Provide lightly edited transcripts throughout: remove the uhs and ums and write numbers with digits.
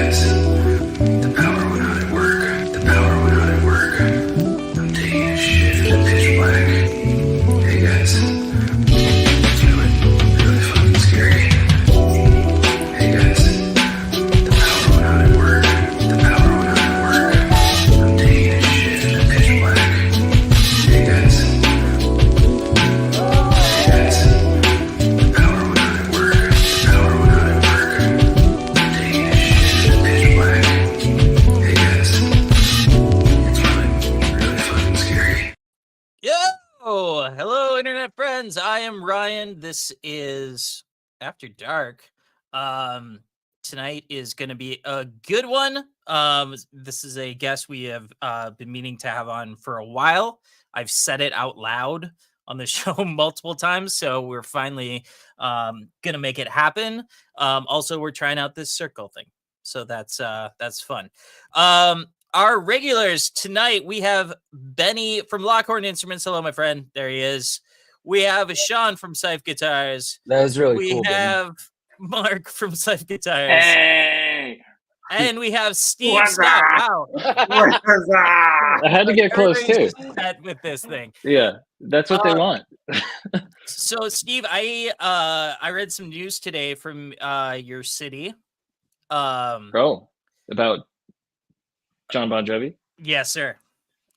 guys, the power went out at work. The power went out at work. I'm taking a shit in the pitch black. Hey guys, it's really fucking scary. Hey guys, the power went out at work. The power went out at work. I'm taking a shit in the pitch black. Hey guys. Hey guys, the power went out at work. The power went out at work. I'm taking a shit in the pitch black. Hey guys, it's really fucking scary. Yo! Hello, internet friends. I am Ryan. This is After Dark. Tonight is going to be a good one. This is a guest we have been meaning to have on for a while. I've said it out loud on the show multiple times, so we're finally going to make it happen. Also, we're trying out this circle thing, so that's fun. Our regulars tonight, we have Benny from Lockhorn Instruments. Hello, my friend. There he is. We have Sean from Sife Guitars. That was really We cool. Benny. have Mark from Sife Guitars. Hey! And we have Steve What's Scott. up? Wow. I had to get close too. Everybody's set with this thing. Yeah, that's what they want. So, Steve, I read some news today from your city. Oh, about John Bon Jovi. Yes, sir.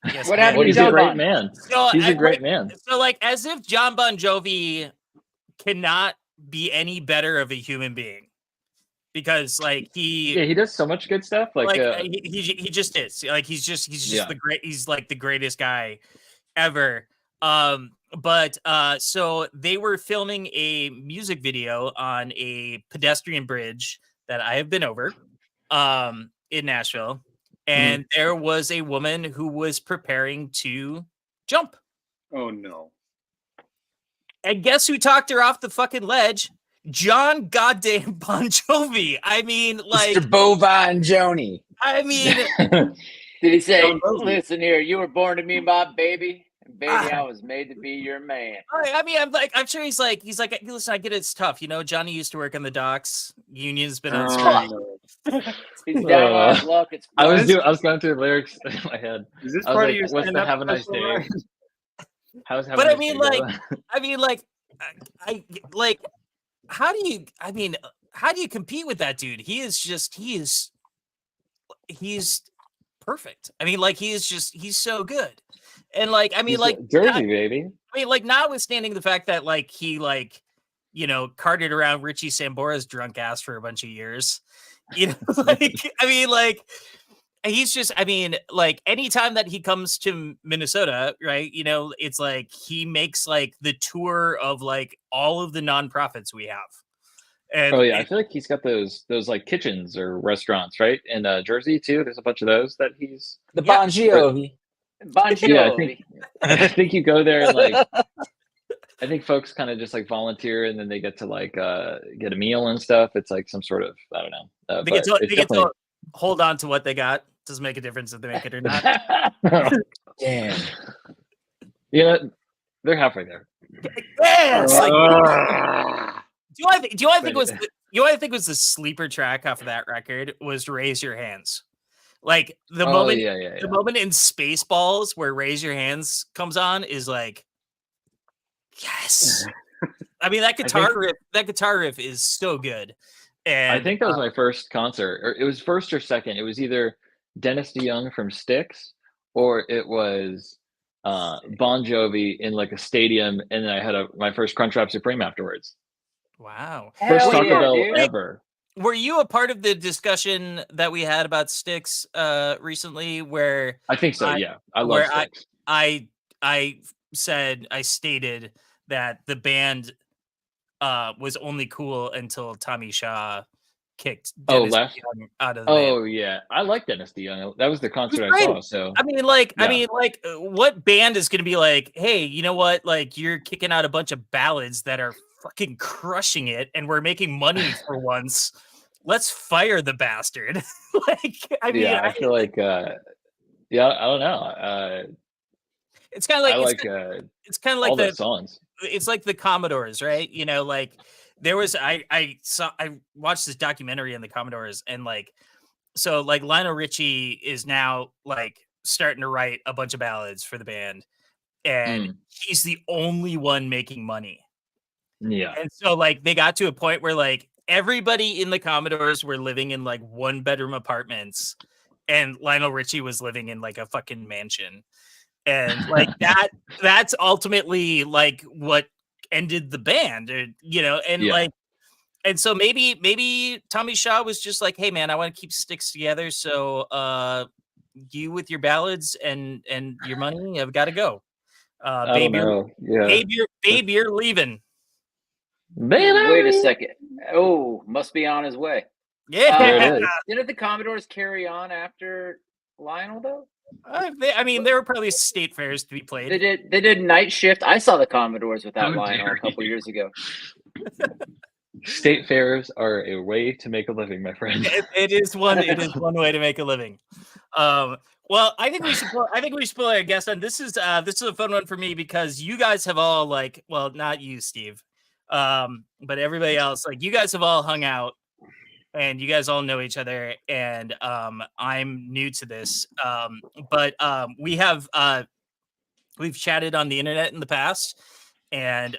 Yes, What sir. happened Well, to he's John a great Bon? man. So, He's a great man. So, like, as if John Bon Jovi cannot be any better of a human being, because, like, Yeah, he does so much good stuff. Like, he just is. Like, he's just Yeah. he's like the greatest guy ever. But so they were filming a music video on a pedestrian bridge that I have been over in Nashville, and there was a woman who was preparing to jump. Oh no. And guess who talked her off the fucking ledge? John goddamn Bon Jovi. I mean, like, Mr. Bovine Joni. I mean, Did he say, John Bon Jovi. listen here, you were born to be my baby, and baby, I was made to be your man. I mean, I'm sure he's like, listen, I get it's tough. You know, Johnny used to work on the docks. Union's been on strike. He's down on his luck. It's I was going through the lyrics in my head. Is this I was part like, of your what's the stand-up have a nice special, day? Ryan? How's have But a I nice mean, day like, going? how do you compete with that dude? He's perfect. I mean, like, he's so good. And like, I mean, He's like, Jersey, baby. I mean, like, notwithstanding the fact that, like, he, like, you know, carted around Richie Sambora's drunk ass for a bunch of years, you know, like, I mean, like, he's just, I mean, like, anytime that he comes to Minnesota, right, you know, it's like he makes, like, the tour of, like, all of the nonprofits we have. And Oh yeah, I feel like he's got those like kitchens or restaurants, right? In Jersey too. There's a bunch of those that he's. The Yeah. Bon Jovi. Bon Jovi. Yeah, I think you go there and like. I think folks kind of just like volunteer and then they get to like get a meal and stuff. It's like some sort of I don't know. they but get it's to definitely- hold on to what they got. Doesn't make a difference if they make it or not. Damn. You know, they're halfway there. Yeah, it's like, Ah. do you know what I think Right. was you know what I think was the sleeper track off of that record was Raise Your Hands. Like the Oh moment yeah. the moment in Spaceballs where Raise Your Hands comes on is like, yes. I mean, that guitar riff is so good. And I think that was my first concert, or it was first or second. It was either Dennis DeYoung from Styx, or it was Bon Jovi in like a stadium, and then I had my first Crunchwrap Supreme afterwards. wow. First Hell Taco yeah, Bell dude. ever. Were you a part of the discussion that we had about Styx recently where I think so. I- Yeah, I love where Styx. I stated that the band was only cool until Tommy Shaw kicked Oh, Dennis left? DeYoung out of the band. Oh yeah, I like Dennis DeYoung. That was the concert I great. saw. So I mean, like, Yeah. what band is going to be like, hey, you know what? Like, you're kicking out a bunch of ballads that are fucking crushing it, and we're making money for once. Let's fire the bastard. Like, I mean, yeah, I feel like I don't know. it's kind of like I like it's kind of all like those songs. it's like the Commodores, right? You know, like there was I watched this documentary on the Commodores, and like so like Lionel Richie is now like starting to write a bunch of ballads for the band, and he's the only one making money. Yeah. And so like they got to a point where like everybody in the Commodores were living in like 1-bedroom apartments, and Lionel Richie was living in like a fucking mansion. And like that's ultimately like what ended the band, or and Yeah. like, and so maybe Tommy Shaw was just like, hey man, I want to keep Sticks together, so you with your ballads and your money have got to go. I don't Babe, know. Yeah. you're leaving. Wait a second. Oh, must be on his way. Yeah. There it is. Didn't the Commodores carry on after Lionel though? I mean, there were probably state fairs to be played. They did night shift. I saw the Commodores without How Lionel dare a couple you. years ago. State fairs are a way to make a living, my friend. It is one way to make a living. Well, I think we should put our guest on. This is a fun one for me because you guys have all like, well, not you, Steve, but everybody else, like you guys have all hung out and you guys all know each other, and I'm new to this. But we've chatted on the internet in the past, and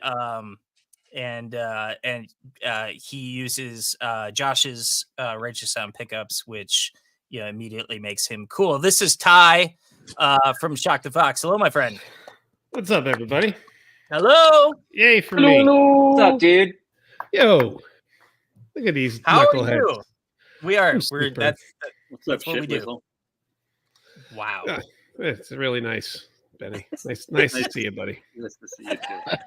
he uses Josh's Righteous Sound pickups, which immediately makes him cool. This is Ty from Shock the Fox. Hello, my friend. What's up, everybody? Hello. Yay for me. What's up, dude? Yo, look at these How are knuckleheads. you? We are. I'm We're super. that's what we do. Whistle? Wow. Yeah. It's really nice, Benny. Nice to see you, buddy. Nice to see you too.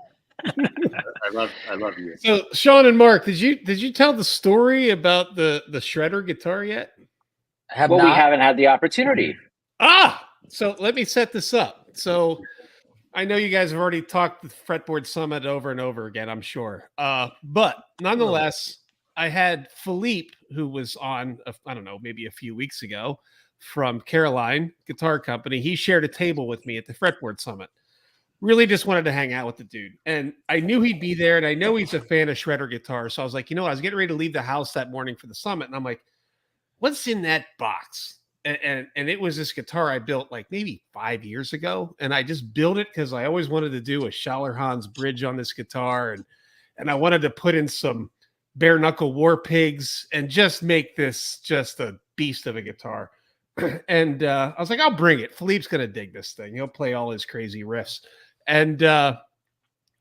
I love you. So, Sean and Mark, did you tell the story about the shredder guitar yet? Have Well, not. we haven't had the opportunity. So let me set this up. So I know you guys have already talked the Fretboard Summit over and over again, I'm sure. But nonetheless, I had Philippe, who was on, I don't know, maybe a few weeks ago from Caroline Guitar Company. He shared a table with me at the Fretboard Summit. Really just wanted to hang out with the dude. And I knew he'd be there, and I know he's a fan of shredder guitar. So I was like, I was getting ready to leave the house that morning for the summit. And I'm like, what's in that box? And it was this guitar I built like maybe 5 years ago. And I just built it because I always wanted to do a Schallerhans bridge on this guitar. And I wanted to put in some bare knuckle war pigs and just make this just a beast of a guitar. And I was like, I'll bring it. Philippe's going to dig this thing. He'll play all his crazy riffs. And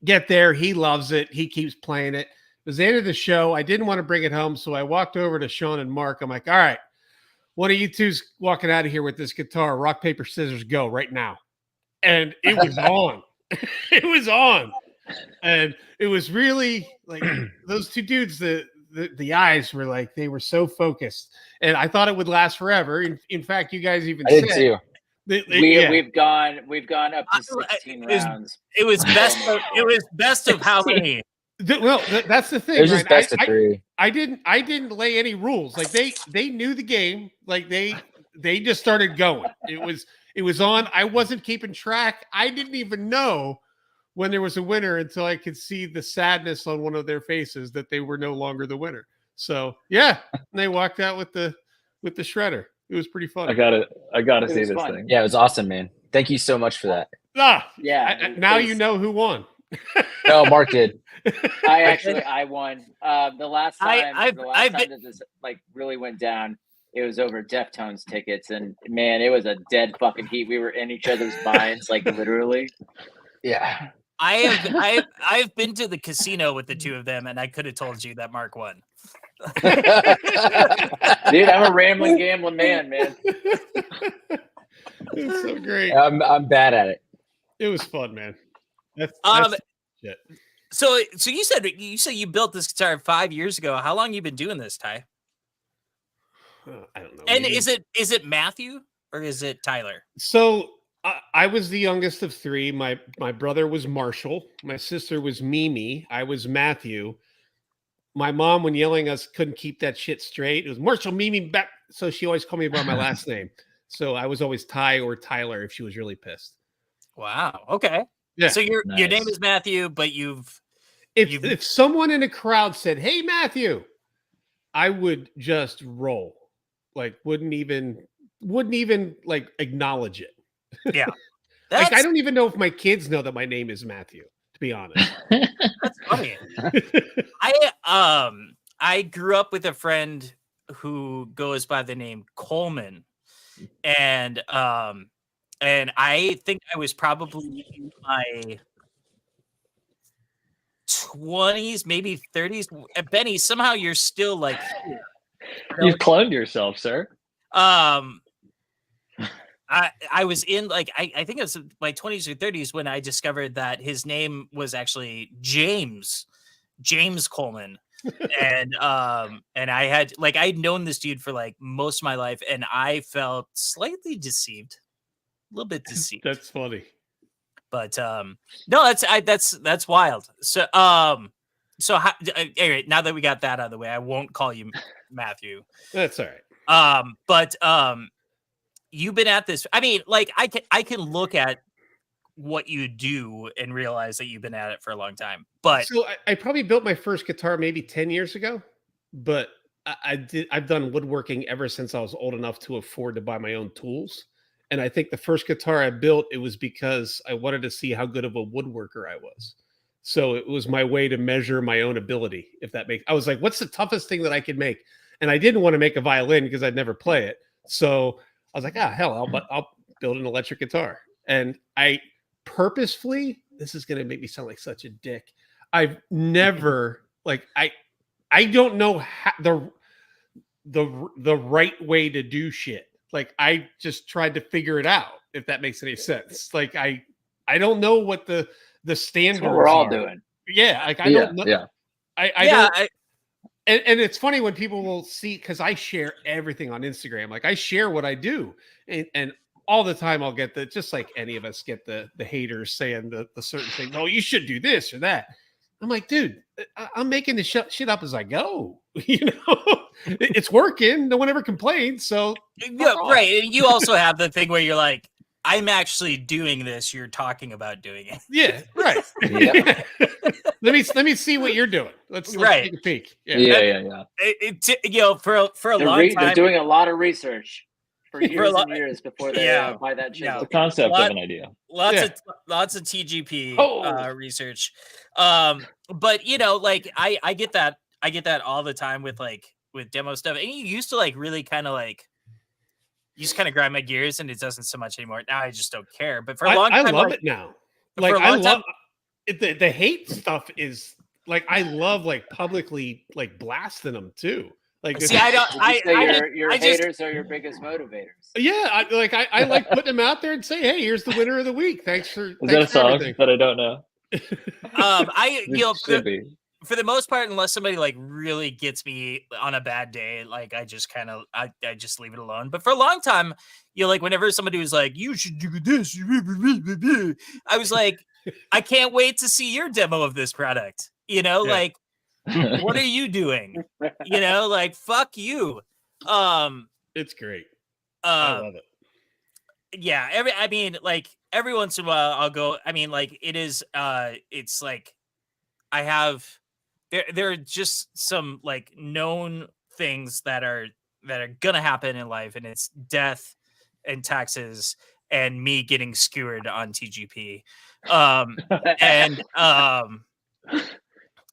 get there. He loves it. He keeps playing it. It was the end of the show. I didn't want to bring it home. So I walked over to Sean and Mark. I'm like, all right, one of you two's walking out of here with this guitar. Rock, paper, scissors, go right now. And it was on. It was on. And it was really like those two dudes, the eyes were like, they were so focused. And I thought it would last forever. In fact, you guys even I did said too. We've gone up to 16 it was- rounds. It was best of how many? Well, that's the thing. It was just right? best of three. I didn't lay any rules. Like they knew the game. Like they just started going. It was on. I wasn't keeping track. I didn't even know when there was a winner until I could see the sadness on one of their faces that they were no longer the winner. So yeah, and they walked out with the shredder. It was pretty funny. I gotta It see was this fun. thing. Yeah, it was awesome, man. Thank you so much for that. Yeah. Now you because know who won. No, Mark did. I won. The last time I've that this like really went down, it was over Deftones tickets, and man, it was a dead fucking heat. We were in each other's minds, like literally. Yeah. I've been to the casino with the two of them, and I could have told you that Mark won. Dude, I'm a rambling, gambling man. It's so great. I'm bad at it. It was fun, man. That's shit. So you said you built this guitar 5 years ago. How long you been doing this, Ty? I don't know. And maybe- is it Matthew or is it Tyler? So I was the youngest of three. My brother was Marshall. My sister was Mimi. I was Matthew. My mom, when yelling us, couldn't keep that shit straight. It was Marshall, Mimi, back. So she always called me by my last name. So I was always Ty or Tyler if she was really pissed. Wow. Okay. Yeah. So your Nice. name is Matthew, but you've If someone in a crowd said, "Hey, Matthew," I would just roll. like wouldn't even like acknowledge it. Yeah. Like I That's, don't even know if my kids know that my name is Matthew, to be honest. that's funny. I grew up with a friend who goes by the name Coleman, and I think I was probably in my 20s, maybe 30s. Benny, somehow you're still like here. You've cloned yourself, sir. I was in like I think it was my 20s or 30s when I discovered that his name was actually James Coleman. And I had like I'd known this dude for like most of my life, and I felt slightly deceived, a little bit deceived. That's funny. But no, that's wild. So anyway, now that we got that out of the way, I won't call you Matthew. That's all right. But you've been at this. I mean, like I can look at what you do and realize that you've been at it for a long time. But So I probably built my first guitar maybe 10 years ago, but I've done woodworking ever since I was old enough to afford to buy my own tools. And I think the first guitar I built, it was because I wanted to see how good of a woodworker I was. So it was my way to measure my own ability. If that makes, I was like, what's the toughest thing that I could make? And I didn't want to make a violin because I'd never play it. So I was like, hell, I'll build an electric guitar. And I purposefully, this is going to make me sound like such a dick. I've never like, I don't know how, the right way to do shit. Like I just tried to figure it out, if that makes any sense. Like I don't know what the standards That's what we're all are. doing. Yeah, like I don't know. Yeah. I don't. And it's funny when people will see, because I share everything on Instagram. Like I share what I do, and all the time I'll get just like any of us get the haters saying the certain thing. Oh, you should do this or that. I'm like, dude, I'm making the shit up as I go. You know, it's working. No one ever complains. So yeah, right. And you also have the thing where you're like, I'm actually doing this. You're talking about doing it. yeah, right. Yeah. let me see what you're doing. Let's Right. take a peek. Yeah. You know, for a long time, They're doing a lot of research for years lot- and years before they Yeah. buy that Yeah. chisel. The concept What? of an idea. lots of TGP Oh. research. But you know, like I get that all the time with demo stuff. And you used to like really kind of like you just kind of grind my gears, and it doesn't so much anymore. Now I just don't care. But for a long I time, love like, it now. for Like a I long time- love it, the hate stuff is like I love like publicly like blasting them too. Like See, I don't. Would you say your I just- haters are your biggest motivators? yeah, I like putting them out there and say, hey, here's the winner of the week. Thanks for Is that a song everything. that I don't know? you know, Should be. for the most part, unless somebody like really gets me on a bad day, like I just kind of I just leave it alone. But for a long time, you know, like whenever somebody was like, you should do this, I was like, I can't wait to see your demo of this product. You know, Yeah. like what are you doing? You know, like fuck you. It's great. I love it. Yeah, I mean, like every once in a while I'll go, I mean, like it is it's like I have there are just some like known things that are gonna happen in life, and it's death and taxes and me getting skewered on TGP.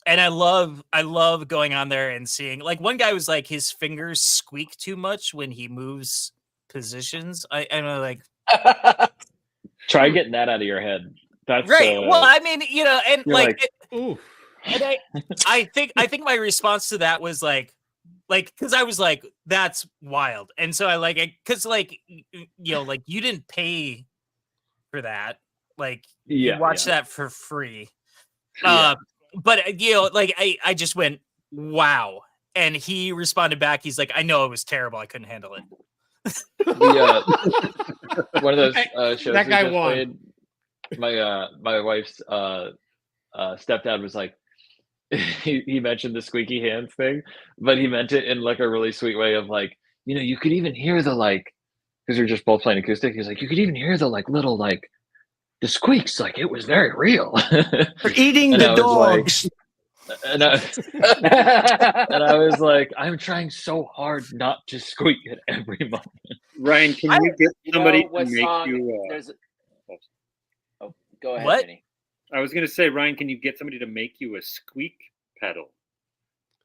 And I love going on there and seeing, like, one guy was like his fingers squeak too much when he moves positions. I'm like, Try getting that out of your head. That's right. Well, I mean, you know, and You're like, like- Ooh. and I think my response to that was like, because I was like, that's wild. And so I like it because like, you know, like you didn't pay for that. Like you watch that for free. Yeah. But you know, like I just went, wow. And he responded back. He's like, I know it was terrible. I couldn't handle it. One of those shows That we guy just won. played, my wife's stepdad was like, he mentioned the squeaky hands thing, but he meant it in like a really sweet way of like, you know, you could even hear the like, because we're just both playing acoustic. He's like, you could even hear the like little like the squeaks, like it was very real. We're eating And the I was like- dogs. and I, and I was like, I'm trying so hard not to squeak at every moment. Ryan, can you get You somebody know to what make song? you? Oh, go ahead, What? Vinny. I was gonna say, Ryan, can you get somebody to make you a squeak pedal?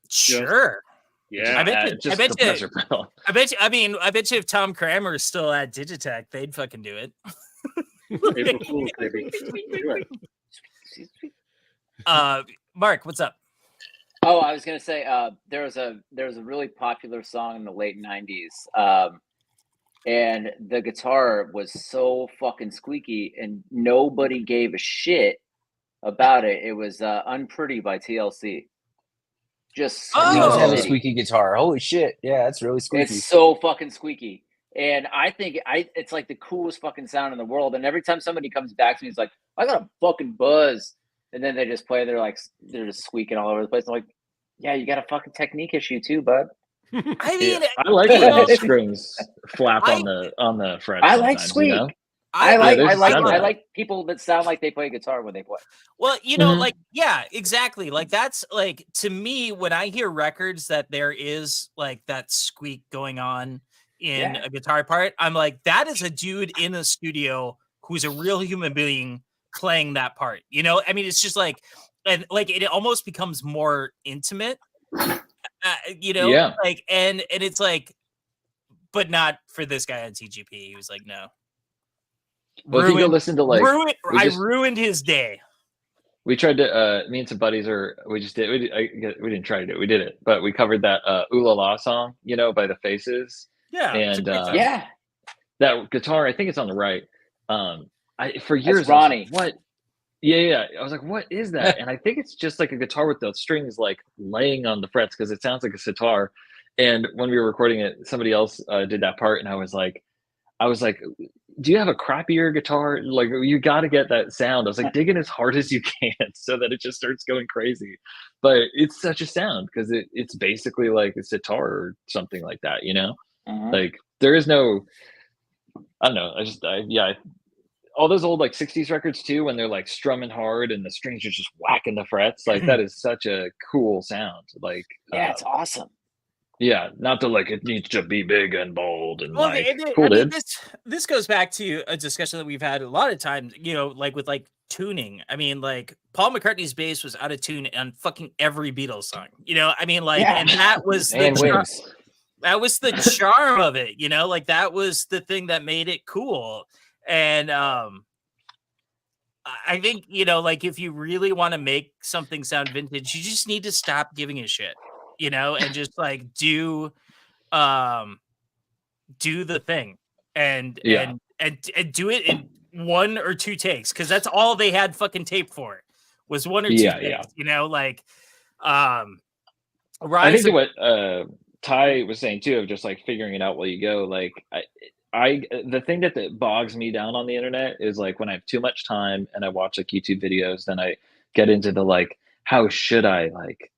Sure. Yeah, I bet you- Just I bet the you- pressure pedal. I bet you if Tom Kramer is still at Digitech, they'd fucking do it. April Fool's, baby. Do it. Mark, what's up? Oh, I was gonna say there was a really popular song in the late '90s, and the guitar was so fucking squeaky, and nobody gave a shit about it. It was "Unpretty" by TLC. Just Oh! He does have a squeaky. squeaky guitar. Holy shit! Yeah, that's really squeaky. It's so fucking squeaky. And I think it's like the coolest fucking sound in the world. And every time somebody comes back to me, it's like, I got a fucking buzz. And then they just play, they're just squeaking all over the place. I'm like, yeah, you got a fucking technique issue too, bud. I mean, Yeah, I like when the strings flap I- on the frets. I like sometimes, squeak. You know? I there's a sound to that. like people that sound like they play guitar when they play. well, you know, Mhm. like, yeah, exactly. Like, that's like, to me, when I hear records that there is like that squeak going on in Yeah. a guitar part, I'm like, that is a dude in a studio who's a real human being playing that part. You know, I mean, it's just like, and like, it almost becomes more intimate, you know, Yeah. like, and it's like, but not for this guy on TGP. He was like, no. Well, if you go listen to like we I just- ruined his day. we tried to me and some buddies we didn't try to do it, we did it, but we covered that Ooh La La song, you know, by the Faces. Yeah. it's a And, great song. Yeah. That guitar, I think it's on the right. For years I was Ronnie. like, what? Yeah. I was like, what is that? And I think it's just like a guitar with the strings like laying on the frets because it sounds like a sitar. And when we were recording it, somebody else did that part, and I was like, do you have a crappier guitar? Like, you got to get that sound. I was like, dig in as hard as you can so that it just starts going crazy. But it's such a sound because it's basically like a sitar or something like that, you know? Mhm. Like, there is no, I don't know. All those old like 60s records too, when they're like strumming hard and the strings are just whacking the frets, like that is such a cool sound. Like, Yeah, it's awesome. yeah, not to like it needs to be big and bold and Well, like I cool, mean, dude. this goes back to a discussion that we've had a lot of times, you know, like with like tuning. I mean, like Paul McCartney's bass was out of tune on fucking every Beatles song. You know, I mean, like, Yeah. and that was And wings. that was the charm of it, you know, like that was the thing that made it cool. And I think, you know, like if you really want to make something sound vintage, you just need to stop giving a shit, you know, and just like do the thing and Yeah. and do it in 1 or 2 takes, because that's all they had fucking tape for, was 1 or 2 Yeah, takes, yeah. you know, like I Rise think what Ty was saying too, of just like figuring it out while you go. Like the thing that bogs me down on the internet is like when I have too much time and I watch like YouTube videos, then I get into the like, how should I like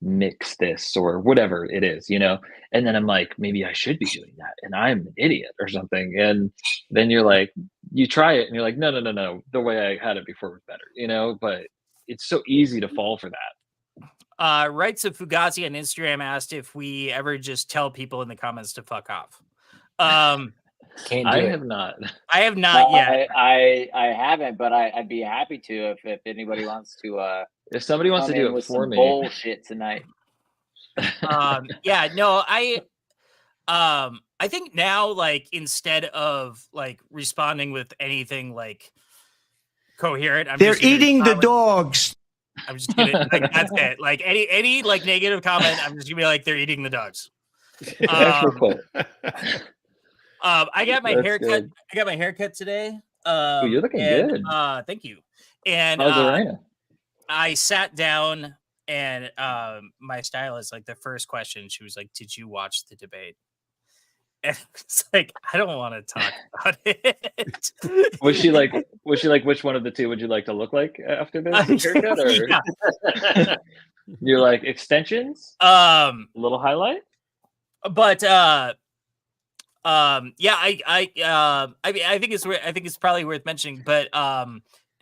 mix this or whatever it is, you know? And then I'm like, maybe I should be doing that, and I'm an idiot or something. And then you're like, you try it and you're like, no, the way I had it before was better, you know? But it's so easy to fall for that. Rights of Fugazi on Instagram asked if we ever just tell people in the comments to fuck off. Can't do I it. have not. I have not yet. I haven't, but I'd be happy to if anybody wants to If somebody wants to come in do it with for some me, bullshit tonight. Yeah, no, I think now, like, instead of like responding with anything like coherent, I'm They're just gonna eating the respond with- dogs. I'm just gonna like that's it. Like any like negative comment, I'm just gonna be like, they're eating the dogs. Extra Um, quote. I got my That's haircut. good. I got my haircut today. you're looking and, good. Thank you. And How's Lorena? I sat down, and my stylist, like, the first question, she was like, "Did you watch the debate?" And it's like, I don't want to talk about it. Was she like, which one of the two would you like to look like after this haircut? Or Yeah. you're like, extensions, a little highlight? But yeah, I mean, I think it's probably worth mentioning. But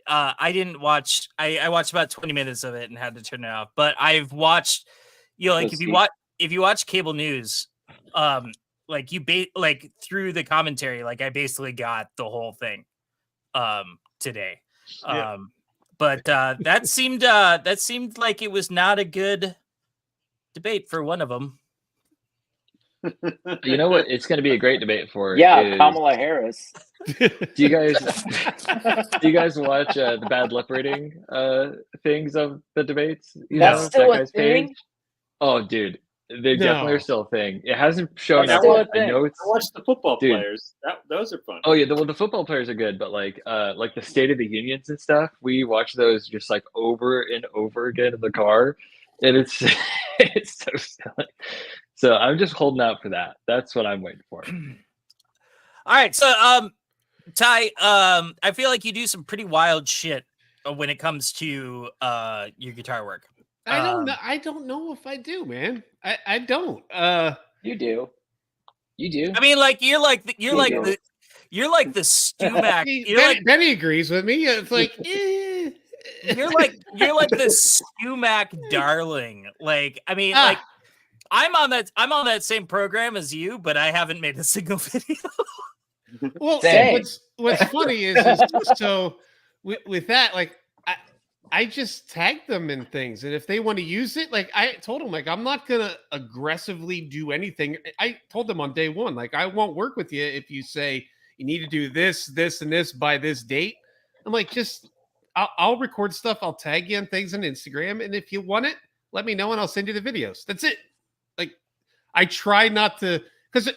I didn't watch. I watched about 20 minutes of it and had to turn it off. But I've watched, like Let's if you watch cable news, like like through the commentary, like I basically got the whole thing, today. Yeah. But that seemed like it was not a good debate for one of them. You know what? It's going to be a great debate for. Yeah, is- Kamala Harris. Do you guys watch the bad lip reading things of the debates? You That's know, still that a guy's thing? page? Oh, dude, they definitely No. are still a thing. It hasn't shown That's up. still a Yet. I thing. know it's. I watch the football Dude. players. Those are fun. Oh yeah, the football players are good, but like the State of the Unions and stuff, we watch those just like over and over again in the car, and it's it's so silly. So I'm just holding out for that. That's what I'm waiting for. All right, so Ty, I feel like you do some pretty wild shit when it comes to your guitar work. I don't know. I don't know if I do, man. I don't. You do. You do. I mean, like you're like the Stumac. See, Benny agrees with me. It's like, You're like the Stumac darling. Like, I mean, like I'm on that same program as you, but I haven't made a single video. Well, Same. what's funny is so with that, like I just tag them in things, and if they want to use it, like I told them, like I'm not gonna aggressively do anything. I told them on day one, like I won't work with you if you say you need to do this, this, and this by this date. I'm like, just I'll record stuff, I'll tag you on things on Instagram, and if you want it, let me know, and I'll send you the videos. That's it. Like I try not to, because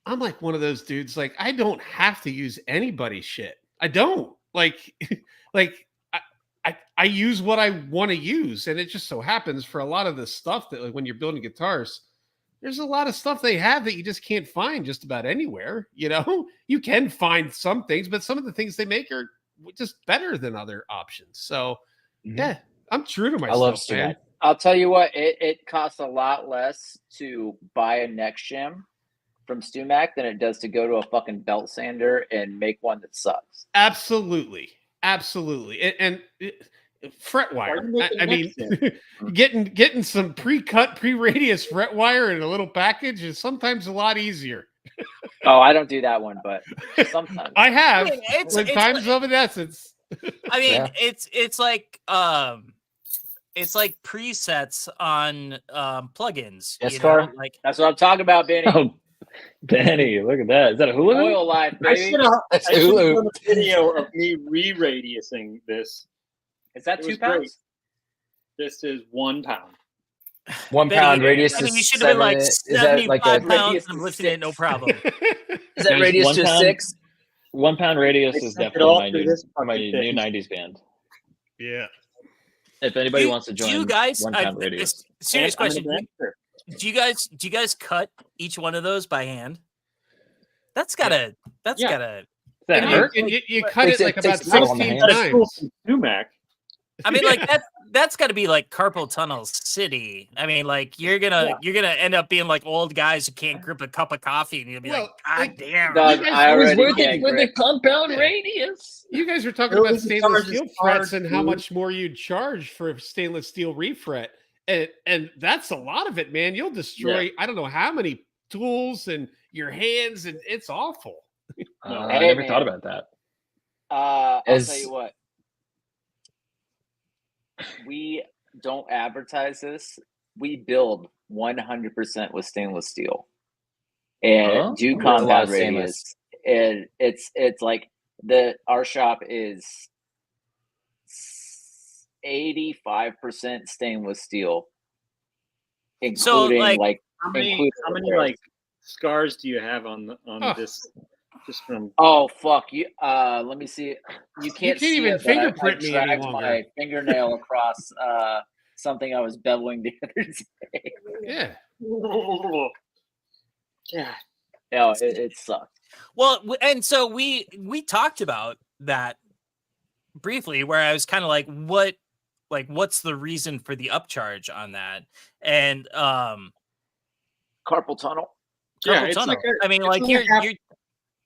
I'm like one of those dudes. Like I don't have to use anybody's shit. I don't like I use what I want to use, and it just so happens for a lot of the stuff that, like, when you're building guitars, there's a lot of stuff they have that you just can't find just about anywhere. You know, you can find some things, but some of the things they make are just better than other options. So yeah, I'm true to myself. I love man. Stumac. I'll tell you what, it costs a lot less to buy a neck shim from Stumac than it does to go to a fucking belt sander and make one that sucks. Absolutely. And fret wire. I mean, getting some pre-cut, pre-radius fret wire in a little package is sometimes a lot easier. Oh, I don't do that one, but sometimes. I have It's with times of an essence. I mean, Yeah. it's like presets on plugins. Yes, you know? Car? Like That's what I'm talking about, Benny. Oh, Benny, look at that. Is that a hula hoop? Oil life, I baby. should have That's done Hulu. a video of me re-radiusing this. Is that It was 2 pounds? great. This is 1 pound. 1 Benny, pound radius Benny, to you should have been like 75 pounds Radius and I'm to lifting it, 6. no problem. Is that Guys, radius 1 to pound? 6? 1 pound radius They is sent it definitely all my through new, this my fucking new thing. 90s band. Yeah. If anybody Do- wants to do join, you guys? 1 pound radius. Serious I'm gonna question. answer. Do you guys cut each one of those by hand? That's gotta. Does that Does that And hurt? you cut Takes it it- like takes about it out on the 16 hand. That's cool times. from Sumac. I mean, like that's got to be like carpal tunnel city. I mean, like you're gonna end up being like old guys who can't grip a cup of coffee, and you'll be Well, like, God like, damn. Doug, You guys- I It was already worth can't it for the grip. compound Yeah. radius. You guys were talking Building about stainless guitars steel is hard, frets and how dude. much more you'd charge for a stainless steel refret. And that's a lot of it, man. You'll destroy, I don't know how many tools and your hands, and it's awful. I Hey, never man. thought about that. I'll As- tell you what. We don't advertise this. We build 100% with stainless steel, and Oh, do that's a lot compound of stainless. radius. And it's like our shop is 85% stainless steel, including like How many including like scars do you have on Oh. this? Just from Oh fuck you! Let me see. You can't, can't see even it, but I fingerprint me any dragged longer. my fingernail across something I was beveling the other day. Yeah. yeah. No, it sucked. Well, and so we talked about that briefly, where I was kind of like, what's the reason for the upcharge on that? And Carpal tunnel. Yeah, carpal it's tunnel. like I mean, it's like only you're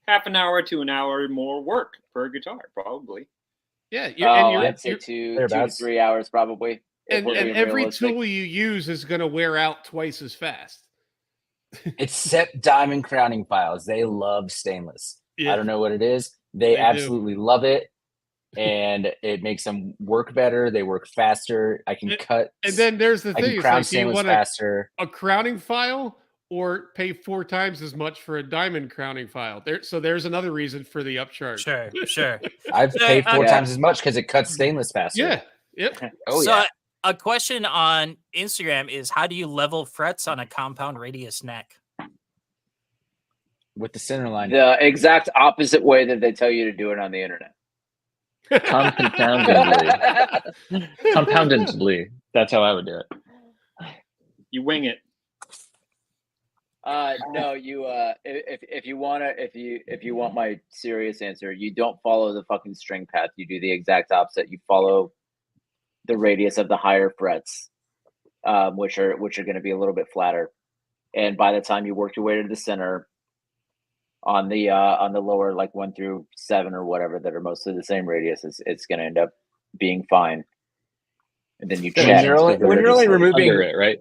half an hour to an hour more work per guitar, probably. Yeah, I'd say 2 to thereabouts. 3 hours probably. if and we're being every realistic. tool you use is going to wear out twice as fast. Except diamond crowning files. They love stainless. I don't know what it is. They do. absolutely love it. And it makes them work better. They work faster. I can cut. And then there's the I thing: can it's crown like, do you stainless want faster. a crowning file or pay 4 times as much for a diamond crowning file? So there's another reason for the upcharge. Sure. I've paid 4 Yeah. times as much because it cuts stainless faster. Yeah. Yep. Oh so yeah. a question on Instagram is, how do you level frets on a compound radius neck? With the center line. The exact opposite way that they tell you to do it on the internet. Compoundedly. That's how I would do it. You wing it. No, you if you want my serious answer, you don't follow the fucking string path. You do the exact opposite. You follow the radius of the higher frets, which are going to be a little bit flatter. And by the time you work your way to the center, on the lower, like 1 through 7 or whatever, that are mostly the same radius, it's going to end up being fine. And then you When check. you're only removing Under it, right?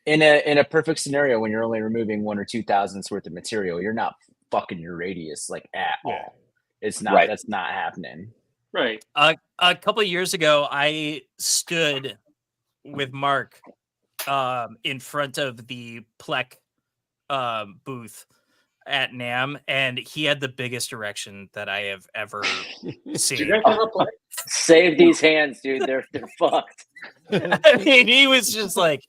in a perfect scenario, when you're only removing 1 or 2 thousandths worth of material, you're not fucking your radius like at all. It's not. Right. That's not happening. Right. A couple of years ago, I stood with Mark in front of the Plek booth at NAMM, and he had the biggest erection that I have ever Do you seen. guys have a play? Save these hands, dude. They're fucked. I mean, he was just like,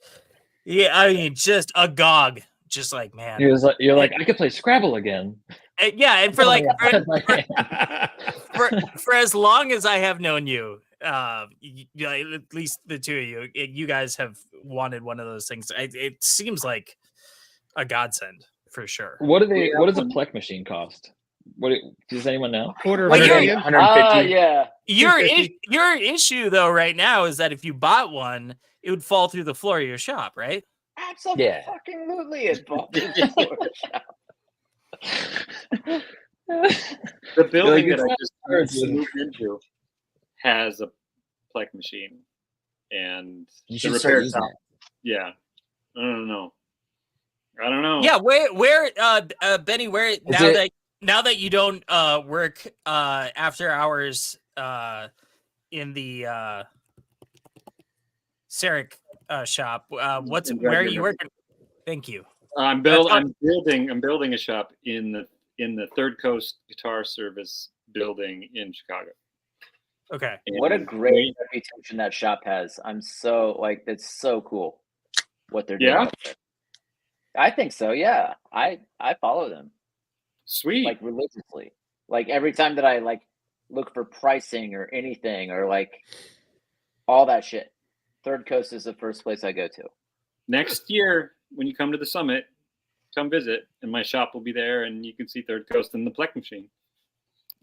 just agog. Just like, man. You're like, I could play Scrabble again. And for like, Yeah. for as long as I have known you, at least the two of you guys have wanted one of those things. It seems like a godsend for sure. What does a Plek machine cost? Does anyone know? Quarter Well, you're- million. 150. Yeah. Your 250. your issue though right now is that if you bought one, it would fall through the floor of your shop, right? Absolutely. Yeah. The building Like, that I it's just not- moved into has a Plek machine, and You the should repair start using shop. it. Yeah, I don't know. Oh. Yeah, where Benny, where it- now that you don't work after hours in the Sarek shop, where are you working? Thank you. I'm building a shop in the Third Coast Guitar Service building in Chicago. Okay. What a And great reputation that shop has. I'm so it's so cool what they're doing. Yeah? up there. I think so. Yeah, I follow them Sweet. like religiously. Like every time that I like look for pricing or anything or like all that shit, Third Coast is the first place I go to. Next year, when you come to the summit, come visit, and my shop will be there, and you can see Third Coast and the Plek machine.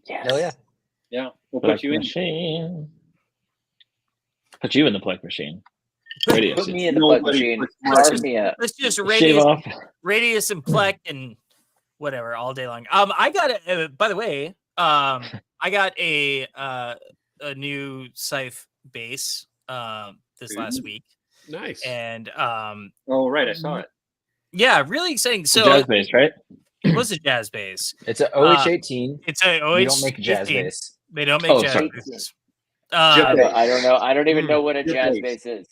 Yes. Hell yeah. Yeah, we'll Plek put you in. machine. Put you in the Plek machine. Radius. Put me in the plug Nobody machine. puts Carve me up. Let's just Shave off. radius and Plek and whatever all day long. I got by the way, I got a new Scythe bass this last week, Nice. and Oh, right, I saw it. yeah, really exciting. So Jazz bass, right? it was a jazz bass. It's an OH18. It's a OH. You don't make jazz 15. bass. They don't make Oh, jazz sorry. basses. I don't know. I don't even know what a Good jazz bass. bass is.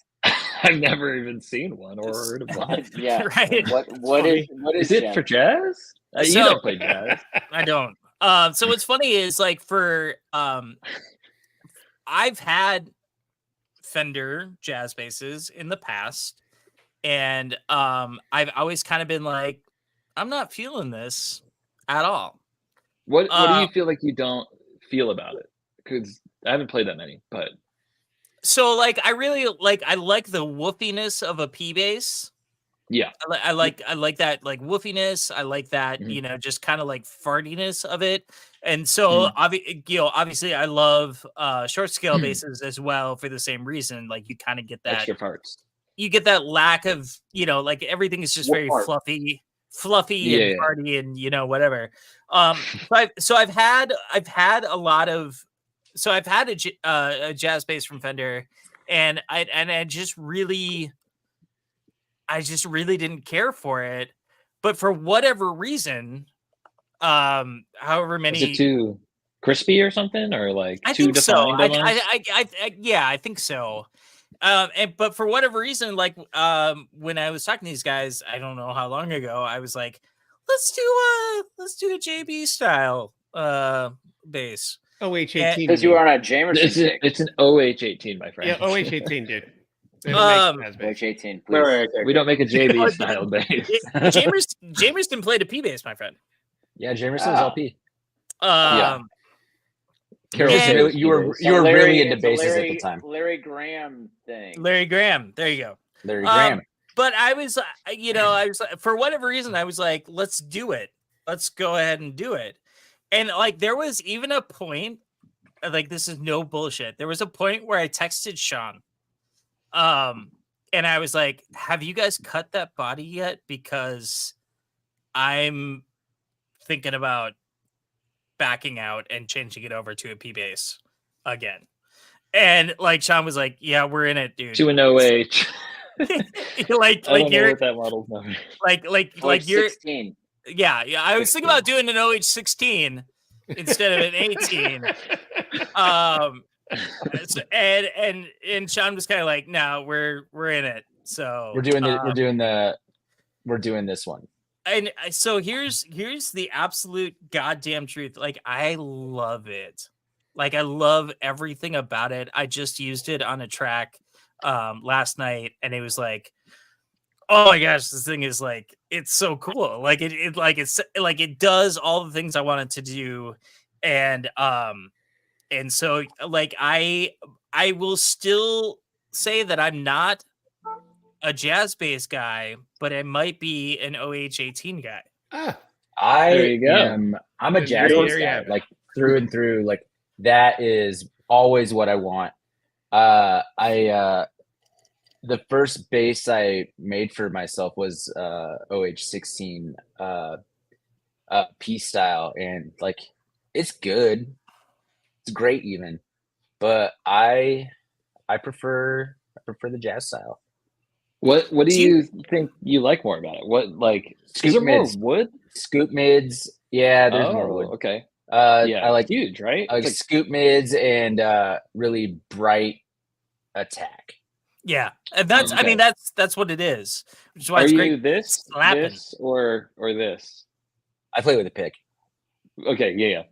I've never even seen one or heard of one. Yeah. Right. What is Is it jazz? for jazz? You So- don't play jazz. I don't. So what's funny is like for I've had Fender jazz basses in the past, and I've always kind of been like, I'm not feeling this at all. What do Uh, you feel like you don't feel about it? Because I haven't played that many, but So like I really I like the woofiness of a P bass. yeah. I like that like woofiness. I like that, Mhm. just kind of like fartiness of it. And so obviously I love short scale basses as well for the same reason. Like you kind of get that Extra parts. you get that lack of, like everything is just What very part? fluffy Yeah, and yeah. party and whatever. So I've had a lot of so I've had a jazz bass from Fender, and I just really didn't care for it. But for whatever reason, however Is many, it too crispy or something, or like I too think so. defined? almost? Yeah, I think so. But for whatever reason, like when I was talking to these guys, I don't know how long ago, I was like, let's do a JB style bass. OH18. Because you were on a Jamerson kick. It's an OH18, my friend. Yeah, OH18, dude. They don't make jazz bass. OH18, please. Wait, We don't make a JB style bass. Jameson played a P bass, my friend. Yeah, Jamerson's Wow. LP. Carol, And- You were really into basses at the time. Larry Graham thing. Larry Graham. There you go. Larry Graham. But I was, I was for whatever reason, I was like, let's do it. Let's go ahead and do it. And like, there was even a point, like, this is no bullshit. There was a point where I texted Sean, and I was like, have you guys cut that body yet? Because I'm thinking about backing out and changing it over to a P bass again. And like, Sean was like, yeah, we're in it, dude. To an OH. like I don't know you're what that model's number. like you're 16. yeah. I was thinking about doing an OH16 instead of an 18. And Sean was kind of like, no, we're in it. So We're doing this one. and so here's the absolute goddamn truth. Like, I love it. Like, I love everything about it. I just used it on a track last night, and it was like, oh my gosh, this thing is like, it's so cool. Like it does all the things I wanted to do. And so like I will still say that I'm not a jazz bass guy, but I might be an OH18 guy. There you go. I'm a jazz There bass you guy, have it. like through and through. Like that is always what I want. The first bass I made for myself was OH16 P style, and like it's good, it's great even, but I prefer the jazz style. What do Do you think you like more about it? What, like, is there Scoop more mids. wood? Scoop mids, yeah, there's more wood. Okay. Yeah, I like huge, right? I like It's scoop mids and really bright attack. Yeah, and that's I mean Okay. that's what it is, which is like, why are it's you great. this, slapping. this, or this? I play with a pick. Okay, yeah.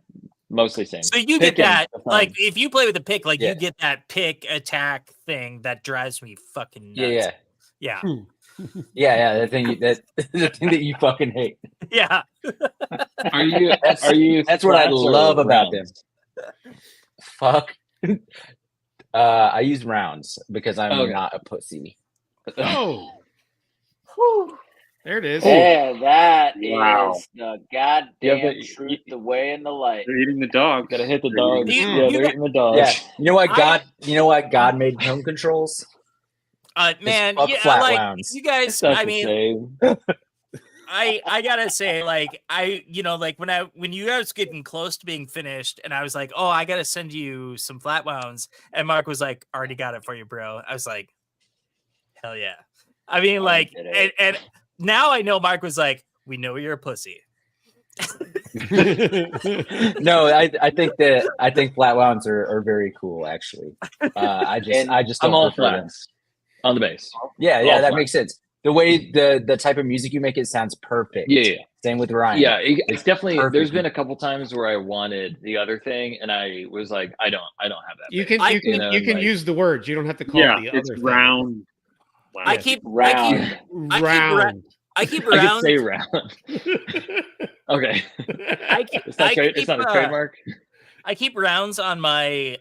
Mostly same. So you get Picking that, the like, fun. if you play with a pick, like, Yeah. you get that pick attack thing that drives me fucking nuts. Yeah. Yeah. Yeah, the thing that you fucking hate. Yeah. Are you? That's- Are you? that's what I flats or love about them. rounds? Fuck. I use rounds because I'm Okay. not a pussy. Oh, there it is. Yeah, that is Wow. the goddamn Yeah, but truth, the way and the light. They're eating the dog. Gotta hit the They're dogs. eating You- Yeah, you they're got- eating the dogs. Yeah. You know what I- God made tone controls? Man, fuck yeah, flat like, rounds. you guys, That's I the mean, same. I gotta say, like, like when you guys getting close to being finished, and I was like, oh, I gotta send you some flat wounds, and Mark was like, already got it for you, bro. I was like, hell yeah. I mean, Oh, like, you did and now I know Mark was like, we know you're a pussy. No, I think flat wounds are very cool actually. I just I'm don't all prefer them. flats on the bass. Yeah, all that flat. makes sense. The way the type of music you make, it sounds perfect. Yeah. Same with Ryan. Yeah, it's definitely. perfect. There's been a couple times where I wanted the other thing, and I was like, I don't have that. You bass. can you know, you can like- use the words. You don't have to call Yeah, it the it's other thing. round. I keep Round. Round. I keep I around. could say round. Okay, I keep, it's not. I It's keep, not a trademark. I keep rounds on my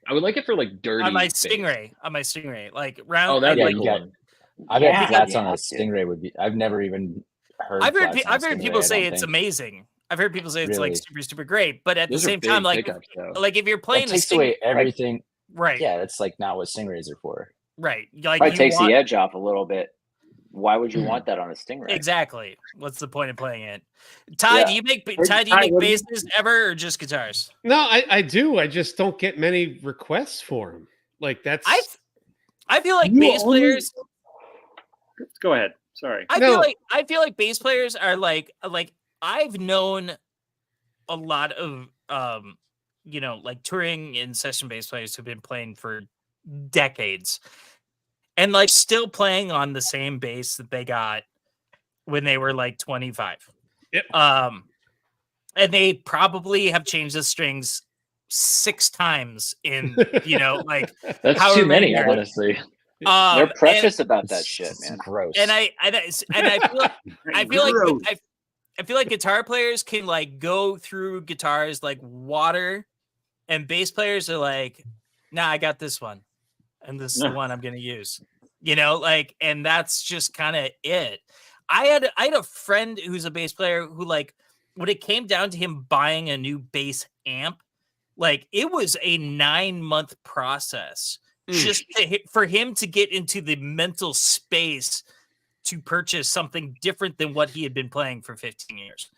I would like it for like dirty. on my bass. Stingray, like round. Oh, that'd Yeah, be you cool. got- one. I bet Yeah, flats yeah, on a dude. Stingray would be. I've never even heard. I've heard flats on a I've heard Stingray, people I say don't it's think. amazing. I've heard people say it's like Really? super great, but at Those the are same big time, like pickups, though. if you're It playing a takes Sting, away everything. right, Yeah, that's like not what Stingrays are for. right, like Probably you takes want, the edge off a little bit. why would you want that on a Stingray? Exactly. What's the point of playing it? Ty, Yeah. do you make Ty, Ty? Do you make what do you- basses ever, or just guitars? No, I do. I just don't get many requests for them. Like that's I feel like You bass only- players. Go ahead. Sorry. I No. feel like bass players are like I've known a lot of like touring and session bass players who've been playing for decades and like still playing on the same bass that they got when they were like 25. Yep. And they probably have changed the strings 6 times in like That's however too many, many years. honestly. They're precious about that It's shit, man. gross. And I feel like Gross. I feel like guitar players can like go through guitars like water, and bass players are like, nah, I got this one, and this is the one I'm gonna use. And that's just kind of it. I had a friend who's a bass player who, like, when it came down to him buying a new bass amp, like it was a 9-month process just for him to get into the mental space to purchase something different than what he had been playing for 15 years.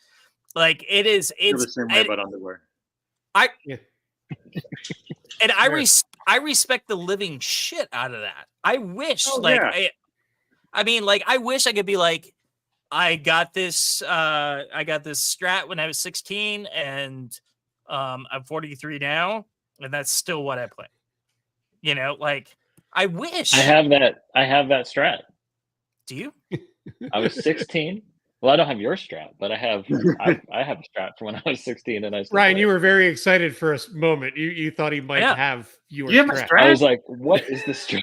Like it's Feel the same way about underwear. and I respect the living shit out of that. I wish yeah. I wish I could be like, I got this Strat when I was 16 and I'm 43 now and that's still what I play. I wish. I have that Strat. Do you? I was 16. Well, I don't have your Strat, but I have a Strat from when I was 16, and I still Ryan, play you it. were very excited for a moment. You thought he might Yeah. have your You have a Strat. Strat? I was like, "What is this Strat?"